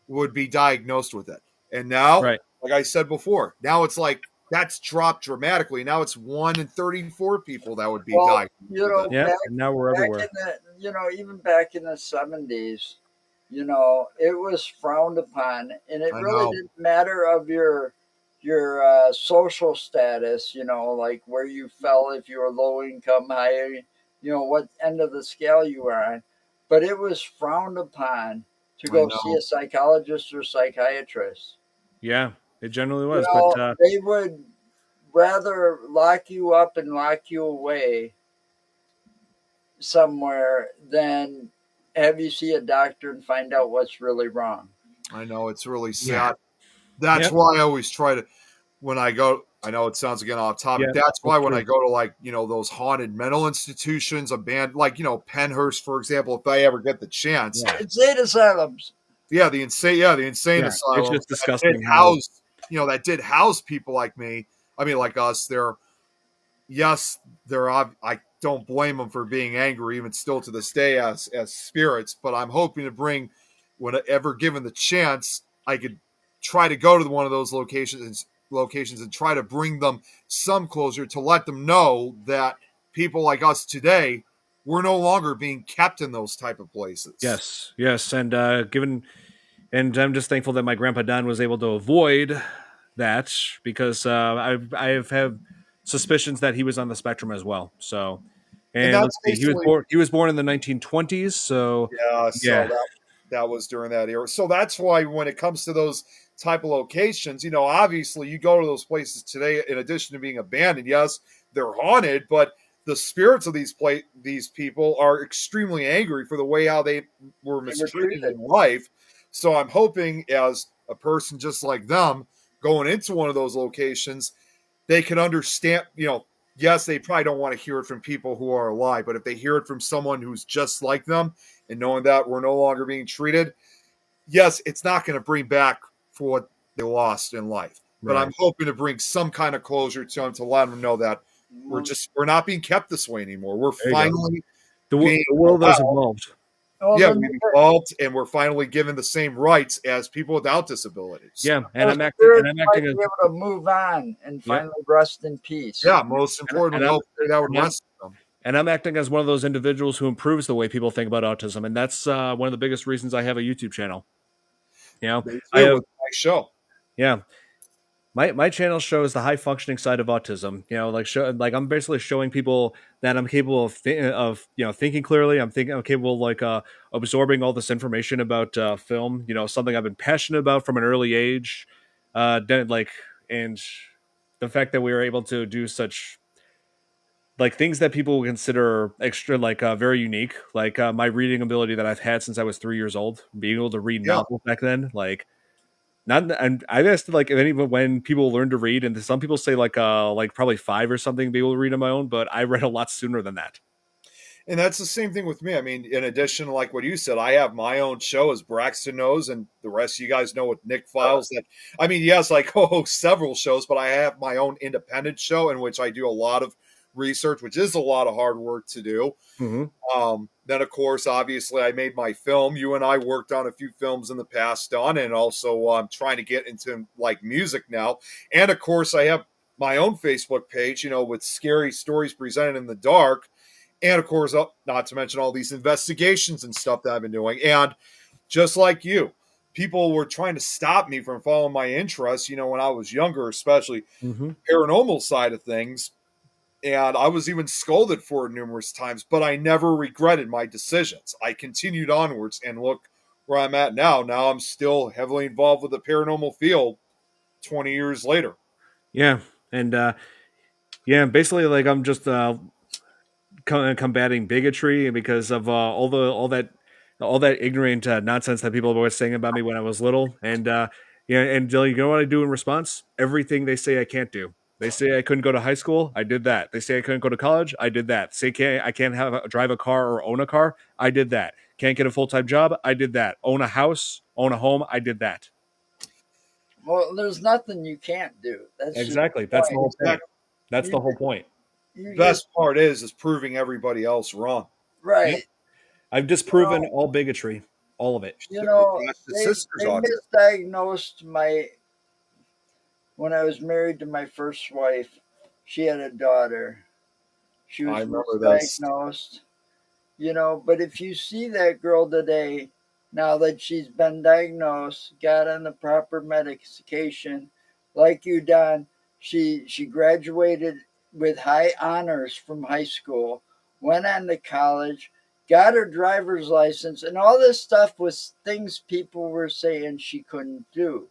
would be diagnosed with it. And now, right. like I said before, now it's like that's dropped dramatically. Now it's 1 in 34 people that would be well, diagnosed you with it. know, Yeah, and now we're back in everywhere. the, even back in the 70s, it was frowned upon, and it I really know. didn't matter of your social status, like where you fell, if you were low income, high, what end of the scale you were on. But it was frowned upon to I go see know. a psychologist or psychiatrist. Yeah, it generally was. But They would rather lock you up and lock you away somewhere than have you see a doctor and find out what's really wrong. I know. It's really yeah, sad. That's yep, why I always try to, when I go, I know it sounds again off topic. yeah, That's why that's when I true. go to, like, those haunted mental institutions, like, Penhurst, for example, if I ever get the chance. Yeah, Insane asylums. The insane yeah. It's asylums just disgusting how. that did house people like me. I mean, like us. Yes, I don't blame them for being angry, even still to this day, as spirits. But I'm hoping to bring, whenever given the chance, I could try to go to one of those locations and try to bring them some closure, to let them know that people like us today, we're no longer being kept in those type of places. Yes, yes, and and I'm just thankful that my grandpa Don was able to avoid that because I've have suspicions that he was on the spectrum as well. So, And and let's that's see, basically, he was born in the 1920s. So, yeah, so yeah, that was during that era. So that's why when it comes to those type of locations, obviously you go to those places today, in addition to being abandoned, yes, they're haunted, but the spirits of these people are extremely angry for the way how they were They were mistreated treated. in life. So I'm hoping, as a person just like them, going into one of those locations, they can understand, yes, they probably don't want to hear it from people who are alive, but if they hear it from someone who's just like them, and knowing that we're no longer being treated, yes, it's not going to bring back for what they lost in life. But I'm right. hoping to bring some kind of closure to them, to let them know that Well, we're not being kept this way anymore. We're There you go. finally The being world has allowed. evolved. well, Yeah, the we've evolved, and we're finally given the same rights as people without disabilities. Yeah, and those spirits I'm might acting as be able to move on and yep, finally rest in peace. Yeah, most importantly, hopefully that would and I'm rest them. and I'm acting as one of those individuals who improves the way people think about autism, and that's one of the biggest reasons I have a YouTube channel. You know, They I do have with my show. yeah, my channel shows the high functioning side of autism. Like I'm basically showing people that I'm capable of thinking clearly. I'm capable of absorbing all this information about film. Something I've been passionate about from an early age. Then, and the fact that we were able to do such things that people would consider extra very unique, my reading ability that I've had since I was 3 years old, being able to read Yeah. novels back then, not. And I've asked if any when people learn to read, and some people say probably five or something be able to read on my own, but I read a lot sooner than that. And that's the same thing with me. I mean, in addition to like what you said, I have my own show, as Braxton knows, and the rest of you guys know with Nick Files. That I mean, yes, I co-host several shows, but I have my own independent show in which I do a lot of research, which is a lot of hard work to do. Mm-hmm. Then, of course, obviously, I made my film. You and I worked on a few films in the past, Don, and also I'm trying to get into like music now. And of course, I have my own Facebook page, with scary stories presented in the dark. And of course, not to mention all these investigations and stuff that I've been doing. And just like you, people were trying to stop me from following my interests, when I was younger, especially Mm-hmm. paranormal side of things. And I was even scolded for it numerous times, but I never regretted my decisions. I continued onwards and look where I'm at now. Now I'm still heavily involved with the paranormal field 20 years later. Yeah, and yeah, basically, I'm just combating bigotry because of all that ignorant nonsense that people were saying about me when I was little. And yeah, and you know what I do in response? Everything they say I can't do. They say I couldn't go to high school. I did that. They say I couldn't go to college. I did that. Say I can't drive a car or own a car. I did that. Can't get a full time job. I did that. Own a house, own a home. I did that. Well, there's nothing you can't do. That's just Exactly. the That's the point. whole point. Exactly. That's You the whole point. you just Best part is proving everybody else wrong. Yep. right. I've You disproven know, all bigotry, all of it. you The know bastard they sister's they autistic. misdiagnosed my when I was married to my first wife. She had a daughter. She I was remember this. misdiagnosed. But if you see that girl today, now that she's been diagnosed, got on the proper medication, like you, Don, she graduated with high honors from high school, went on to college, got her driver's license, and all this stuff was things people were saying she couldn't do.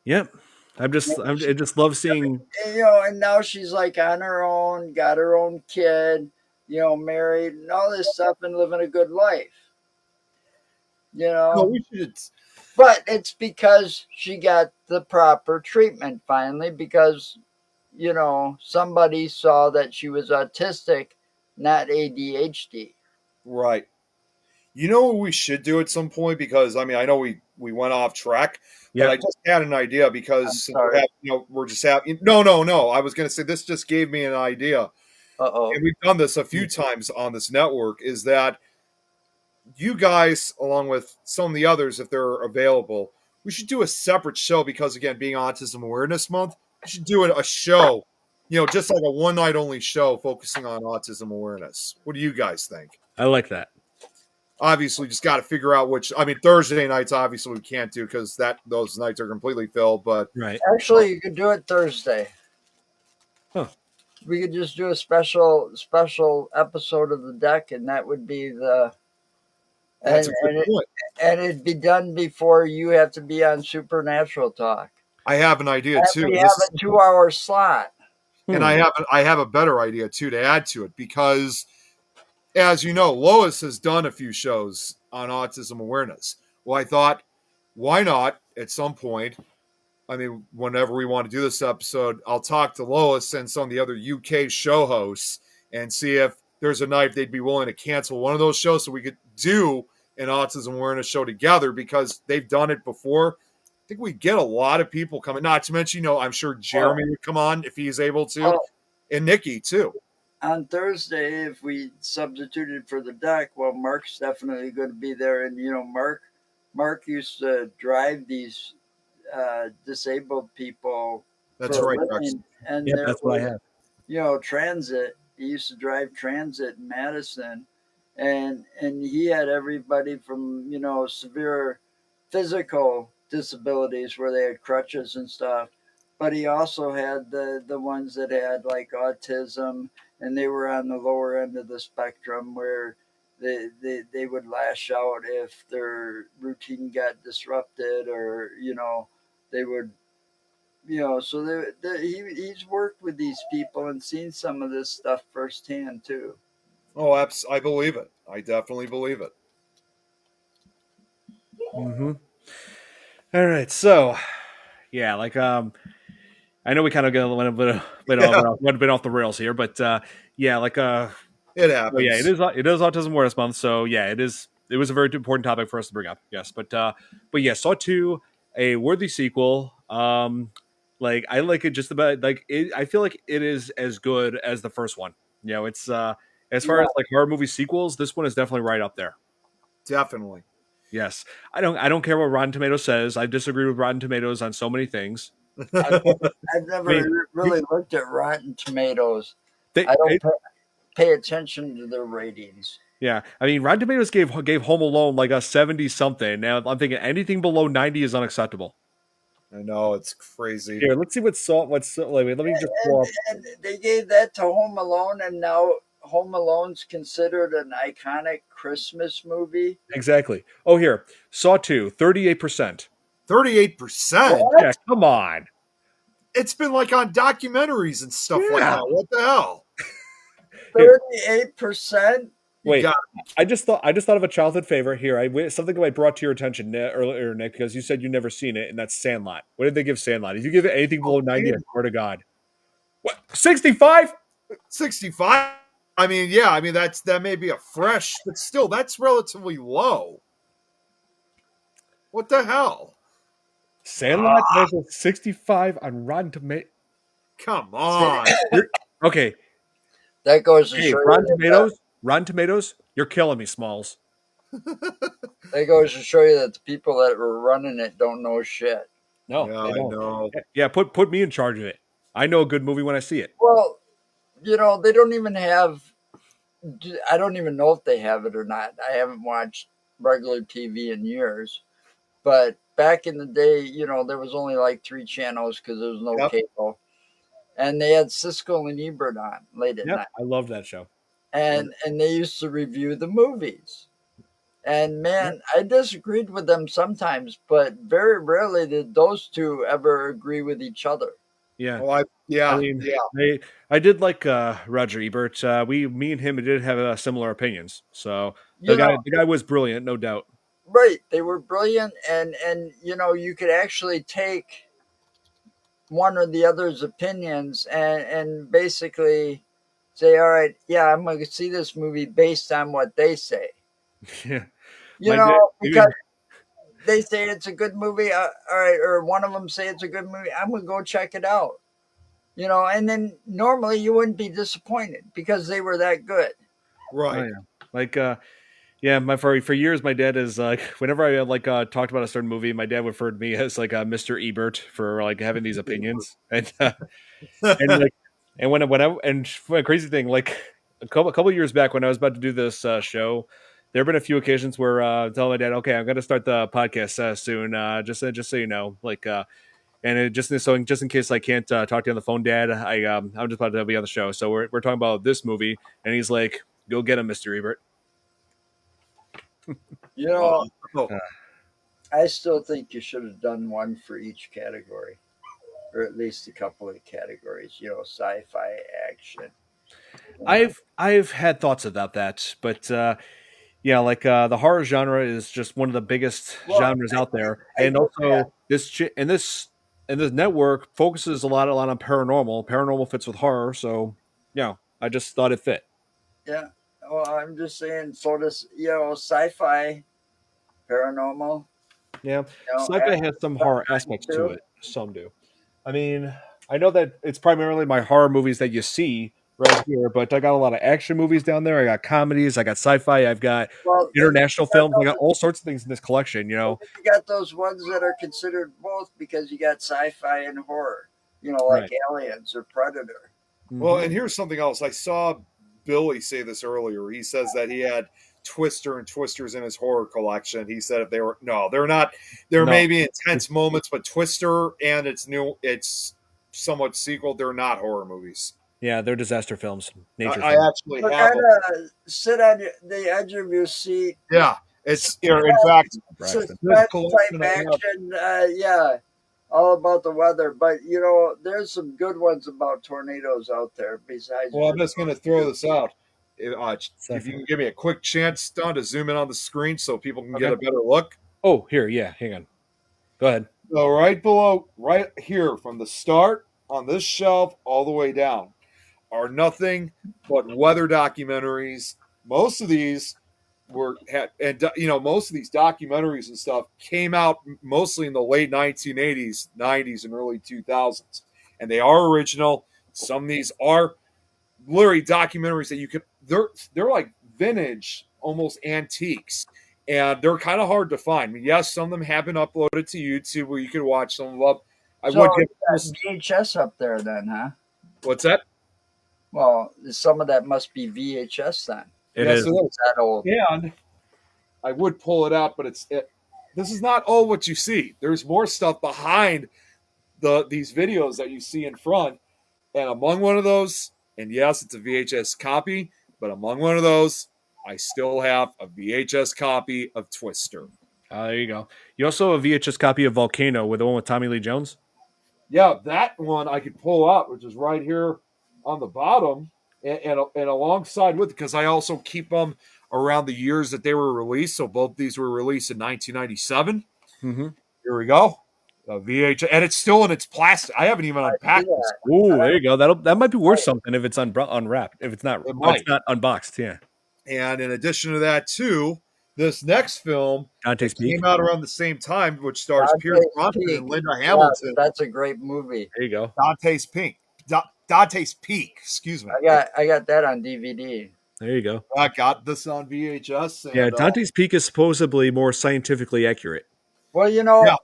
Yep. I just love seeing. And now she's like on her own, got her own kid, married, and all this stuff, and living a good life. you No, know. we should. But it's because she got the proper treatment finally, because, somebody saw that she was autistic, not ADHD. Right. You know what we should do at some point? Because I mean, I know we went off track, but I Yep. just had an idea I'm because since we're sorry. having, we're just having. No, no, no. I was going to say this just gave me an idea, Uh oh. and we've done this a few times on this network. Is that you guys, along with some of the others, if they're available, we should do a separate show because again, being Autism Awareness Month, we should do a show. Just like a one night only show focusing on autism awareness. What do you guys think? I like that. Obviously just got to figure out which. I mean, Thursday nights obviously we can't do because those nights are completely filled, but Right. Actually, you could do it Thursday. Huh. We could just do a special episode of the deck, and that would be the that's and a good and it point. and it'd be done before you have to be on Supernatural Talk. I have an idea And too, we and have this is a 2 hour slot. and Hmm. I have a better idea too to add to it because as you know, Lois has done a few shows on autism awareness. Well, I thought, why not at some point? I mean, whenever we want to do this episode, I'll talk to Lois and some of the other UK show hosts and see if there's a night they'd be willing to cancel one of those shows so we could do an autism awareness show together because they've done it before. I think we get a lot of people coming. Not to mention, I'm sure Oh, Jeremy would come on if he's able to, oh, and Nikki too. on Thursday, if we substituted for the deck, well, Mark's definitely going to be there. And Mark used to drive these disabled people That's for a right, Rex. living, and Yep. there That's what I was, have. transit. He used to drive transit in Madison, and he had everybody from severe physical disabilities where they had crutches and stuff, but he also had the ones that had like autism, and they were on the lower end of the spectrum where they would lash out if their routine got disrupted, or they would, so he's worked with these people and seen some of this stuff firsthand too. Oh, I believe it. I definitely believe it. Mm-hmm. All right, so yeah, like I know we kind of got a little Yeah, went a bit off the rails here, but yeah, like it well, yeah, happens. it is Autism Awareness Month, so yeah, it was a very important topic for us to bring up. Yes, but yeah, Saw 2, a worthy sequel. Like I like it just about like it, I feel like it is as good as the first one. You know, it's as far Yeah, as like horror movie sequels, this one is definitely right up there. Definitely. Yes, I don't care what Rotten Tomatoes says. I disagree with Rotten Tomatoes on so many things. I've I mean, never you, really looked at Rotten Tomatoes. they, I don't it, pay attention to their ratings. yeah, I mean, Rotten Tomatoes gave Home Alone like a 70 something. Now I'm thinking anything below 90 is unacceptable. I know it's crazy. Here, let's see wait, let me just pull up And they gave that to Home Alone, and now Home Alone's considered an iconic Christmas movie. exactly. Oh, here, Saw 2, 38%. 38%. What? Yeah, come on. It's been like on documentaries and stuff like Yeah. that. What the hell? Here, 38%? You wait. got I just thought of a childhood favorite here. Something I brought to your attention earlier, Nick, because you said you never seen it, and that's Sandlot. What did they give Sandlot? If you give it anything below 90, I swear to God. What? 65? 65. I mean, yeah, I mean that may be a fresh, but still that's relatively low. What the hell? Sandlot has a 65 on Rotten Tomatoes. Come See, on. Okay, that goes to hey, show you Rotten Tomatoes, you're killing me, Smalls. that goes to show you that the people that were running it don't know shit. No, Yeah, they I don't. know. Yeah, put me in charge of it. I know a good movie when I see it. Well, they don't even have. I don't even know if they have it or not. I haven't watched regular TV in years. But back in the day, there was only like three channels because there was no Yep. cable, and they had Siskel and Ebert on late at Yep, night, I love that show. and they used to review the movies. And Yep. man, I disagreed with them sometimes, but very rarely did those two ever agree with each other. Yeah, Oh, I yeah, mean, yeah. I did like Roger Ebert. Me and him did have similar opinions. So You know, the guy was brilliant, no doubt. right? They were brilliant, and you could actually take one or the other's opinions and basically say, all right, yeah, I'm going to see this movie based on what they say. Yeah, my dad Because even they say it's a good movie, all right, or one of them say it's a good movie, I'm going to go check it out. And then normally you wouldn't be disappointed because they were that good. oh Right. yeah, like yeah, my for years my dad is like whenever I talked about a certain movie, my dad referred to me as like Mr. Ebert for like having these opinions and like and when I and a crazy thing like a couple years back when I was about to do this show, there have been a few occasions where I tell my dad, okay, I'm going to start the podcast soon, just so you know, like and it just in case I can't talk to you on the phone, Dad, I'm just about to be on the show, so we're talking about this movie, and he's like, go get him, Mr. Ebert. You Wow. know, Oh, I still think you should have done one for each category, or at least a couple of categories. Sci-fi, action. I've had thoughts about that, but yeah, like the horror genre is just one of the biggest Well, genres out there, I and get that. also and this network focuses a lot on paranormal. Paranormal fits with horror, so yeah, I just thought it fit. Yeah. Well, I'm just saying, so does sci-fi, paranormal, Yeah, sci-fi has some horror aspects to too. it. Some do. I mean, I know that it's primarily my horror movies that you see right here, but I got a lot of action movies down there. I got comedies, I got sci-fi, I've got Well, and then international films. I got all sorts of things in this collection. You know, you got those ones that are considered both because you got sci-fi and horror. Like right? Aliens or Predator. well, Hmm. and here's something else. I saw Billy say this earlier. He says that he had Twister and Twisters in his horror collection. He said if they were no, they're not. There No, may be intense moments, but Twister and its somewhat sequel. They're not horror movies. Yeah, they're disaster films, nature I films. actually But have kind them. of sit on the edge of your seat, Yeah, it's in fact Braxton. this suspense type collection I have. action. Yeah, all about the weather. But there's some good ones about tornadoes out there. Besides, Well, I'm just going to throw this out. If you Sci-fi. can give me a quick chance, Don, to zoom in on the screen so people can get Okay. a better look. Oh, here, yeah, hang on. Go ahead. So right below, right here, from the start on this shelf all the way down, are nothing but weather documentaries. Most of these most of these documentaries and stuff came out mostly in the late 1980s, 90s, and early 2000s, and they are original. Some of these are literally documentaries that you can. They're like vintage, almost antiques, and they're kind of hard to find. I mean, yes, some of them have been uploaded to YouTube where you could watch some of them. I so would give VHS up there then, huh? what's that? Well, some of that must be VHS then. It Yes, is. it is. That old. And I would pull it out, but this is not all what you see. There's more stuff behind these videos that you see in front. And among one of those, and yes, it's a VHS copy, but among one of those, I still have a VHS copy of Twister. There you go. You also have a VHS copy of Volcano with the one with Tommy Lee Jones. Yeah, that one I could pull out, which is right here on the bottom, and alongside with, because I also keep them around the years that they were released. So both these were released in 1997. Mm-hmm. Here we go. VHS, and it's still in its plastic. I haven't even See unpacked this. that? Ooh, there you go. That might be worth something if it's unwrapped. If it's not, It it's might. not unboxed. Yeah. And in addition to that, too, this next film Dante's that Peak. came out around the same time, which stars Pierce Dante's Brosnan Peak. and Linda Yeah, Hamilton. that's a great movie. There you go. Dante's Peak. Dante's Peak. Excuse me. I got that on DVD. There you go. I got this on VHS. Yeah, And Dante's Peak is supposedly more scientifically accurate. Well, yeah, so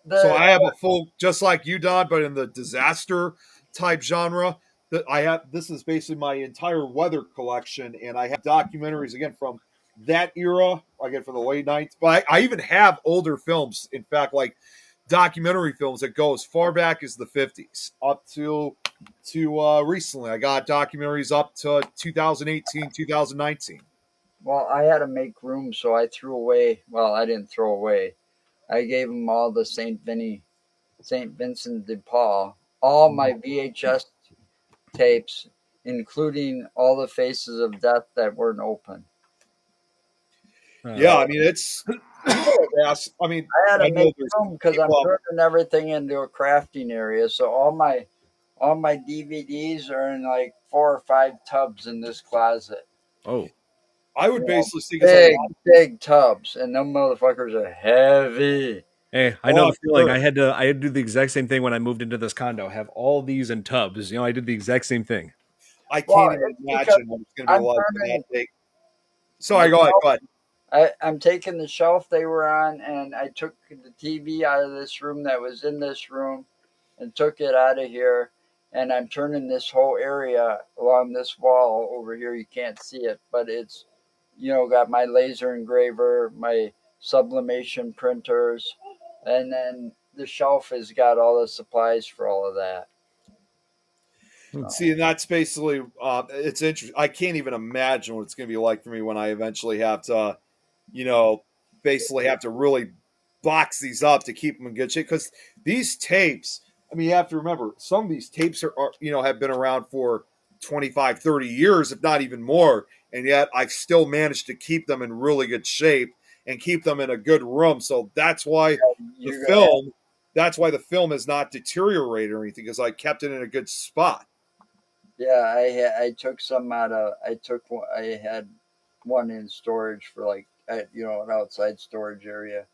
the I have a full, just like you, Don, but in the disaster type genre. That I have. This is basically my entire weather collection, and I have documentaries again from that era, again from the late '90s. But I even have older films. In fact, like documentary films that go as far back as the '50s up to recently. I got documentaries up to 2018, 2019. well, I had to make room, so I threw away. Well, I didn't throw away. I gave them all the Saint Vincent de Paul, all my VHS tapes, including all the Faces of Death that weren't open. Yeah, I mean it's. Yes, I mean I had to I know make there's room because I'm people. turning everything into a crafting area. So all my DVDs are in like 4 or 5 tubs in this closet. Oh, I would You know, basically see because a big, lot. big tubs, and them motherfuckers are heavy. hey, I know Oh, the feeling. sure. I had to do the exact same thing when I moved into this condo. Have all these in tubs. I did the exact same thing. I Well, can't even it's because imagine what it's going to be I'm like in that turning day. the Sorry, go ahead. Go ahead. I'm taking the shelf they were on, and I took the TV out of this room that was in this room, and took it out of here. And I'm turning this whole area along this wall over here. You can't see it, but it's got my laser engraver, my sublimation printers, and then the shelf has got all the supplies for all of that. So, See, and that's basically it's interesting. I can't even imagine what it's going to be like for me when I eventually have to, you know, basically have to really box these up to keep them in good shape. Because these tapes, I mean, you have to remember, some of these tapes are have been around for 25, 30 years, if not even more. And yet I've still managed to keep them in really good shape and keep them in a good room. So that's why the you're gonna film, that's why the film is not deteriorated or anything, because I kept it in a good spot. Yeah, I took some out of I had one in storage for like an outside storage area.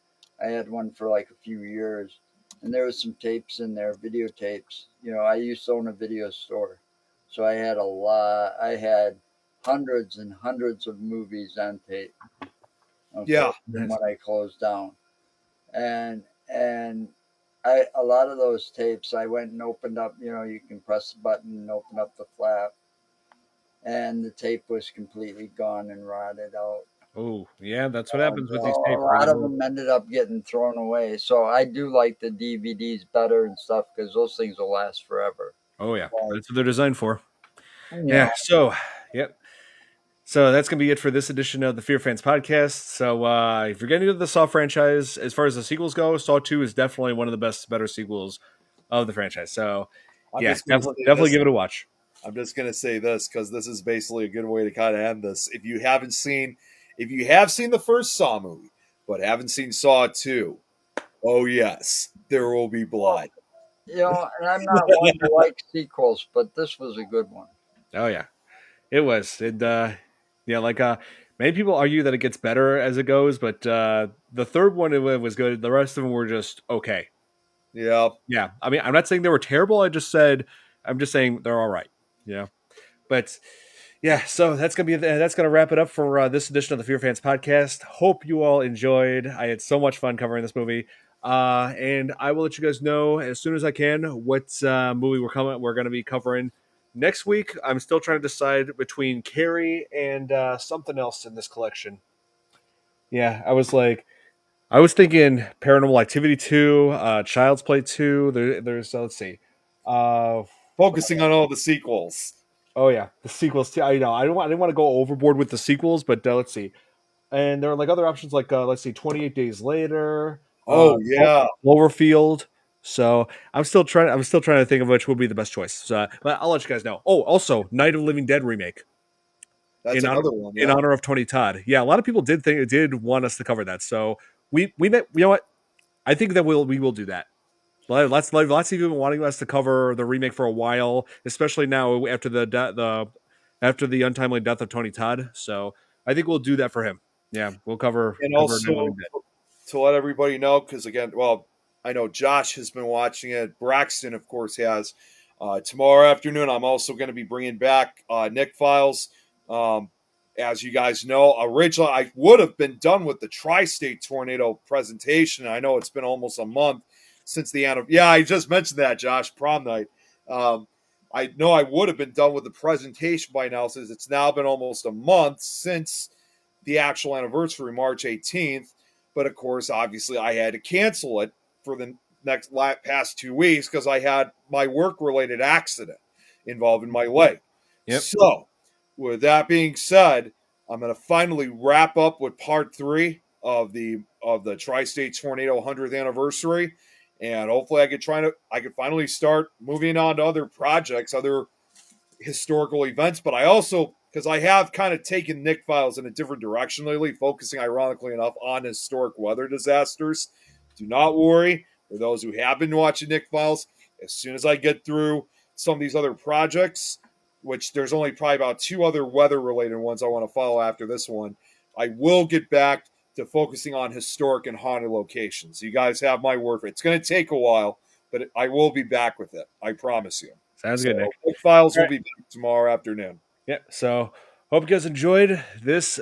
I had one for like a few years, and there was some tapes in there, videotapes. I used to own a video store, so I had a lot. I had hundreds and hundreds of movies on tape. Okay, Yeah. from when I closed down, and I a lot of those tapes I went and opened up. You can press the button and open up the flap, and the tape was completely gone and rotted out. Oh, yeah, that's what happens with these A tapes. They lot get of old. them ended up getting thrown away. So I do like the DVDs better and stuff because those things will last forever. Oh yeah, But, that's what they're designed for. you Yeah. know, So, yep. So that's gonna be it for this edition of the Fear Fans podcast. So if you're getting into the Saw franchise, as far as the sequels go, Saw 2 is definitely one of the better sequels of the franchise. So I'm yeah, just going to say definitely this. give it a watch. I'm just going to say this because this is basically a good way to kind of end this. If you have seen the first Saw movie, but haven't seen Saw 2, oh yes, there will be blood. and I'm not one to like sequels, but this was a good one. Oh yeah, it was. It yeah, like many people argue that it gets better as it goes, but the third one it was good. The rest of them were just okay. Yeah. Yeah, I mean, I'm not saying they were terrible. I'm just saying they're all right. Yeah, but yeah, so that's gonna wrap it up for this edition of the Fear Fans podcast. Hope you all enjoyed. I had so much fun covering this movie, and I will let you guys know as soon as I can what movie we're going to be covering next week. I'm still trying to decide between Carrie and something else in this collection. Yeah, I was thinking Paranormal Activity 2, Child's Play 2. There's let's see. Uh, Focusing on all the sequels. oh yeah, the sequels. I know I didn't want to go overboard with the sequels, but let's see. And there are like other options like let's see, 28 Days Later, Oh yeah. Cloverfield. So I'm still trying to think of which would be the best choice. So, but I'll let you guys know. Oh, also Night of the Living Dead remake That's another one, in yeah. honor of Tony Todd. Yeah, a lot of people did want us to cover that. So we met, you know what? I think that we will do that. Lots of people wanting us to cover the remake for a while, especially now after after the untimely death of Tony Todd. So I think we'll do that for him. Yeah, we'll And cover Night of the also Living Dead. to let everybody know, because again, well, I know Josh has been watching it. Braxton, of course, has. Tomorrow afternoon, I'm also going to be bringing back Nick Files. Um, as you guys know, originally I would have been done with the Tri-State Tornado presentation. I know it's been almost a month since the end of. Yeah, I just mentioned that, Josh, prom night. I know I would have been done with the presentation by now, since it's now been almost a month since the actual anniversary, March 18th. But of course, obviously, I had to cancel it for the past 2 weeks because I had my work related accident involving my leg. Yep. So, with that being said, I'm going to finally wrap up with part 3 of the Tri-State Tornado 100th anniversary, and hopefully, I could finally start moving on to other projects, other historical events, but I also, because I have kind of taken Nick Files in a different direction lately, focusing ironically enough on historic weather disasters. Do not worry, for those who have been watching Nick Files, as soon as I get through some of these other projects, which there's only probably about 2 other weather related ones I want to follow after this one, I will get back to focusing on historic and haunted locations. You guys have my word for it. It's going to take a while, but I will be back with it. I promise you. Sounds So, good, Nick. Nick Files All will right. be back tomorrow afternoon. Yeah. So hope you guys enjoyed this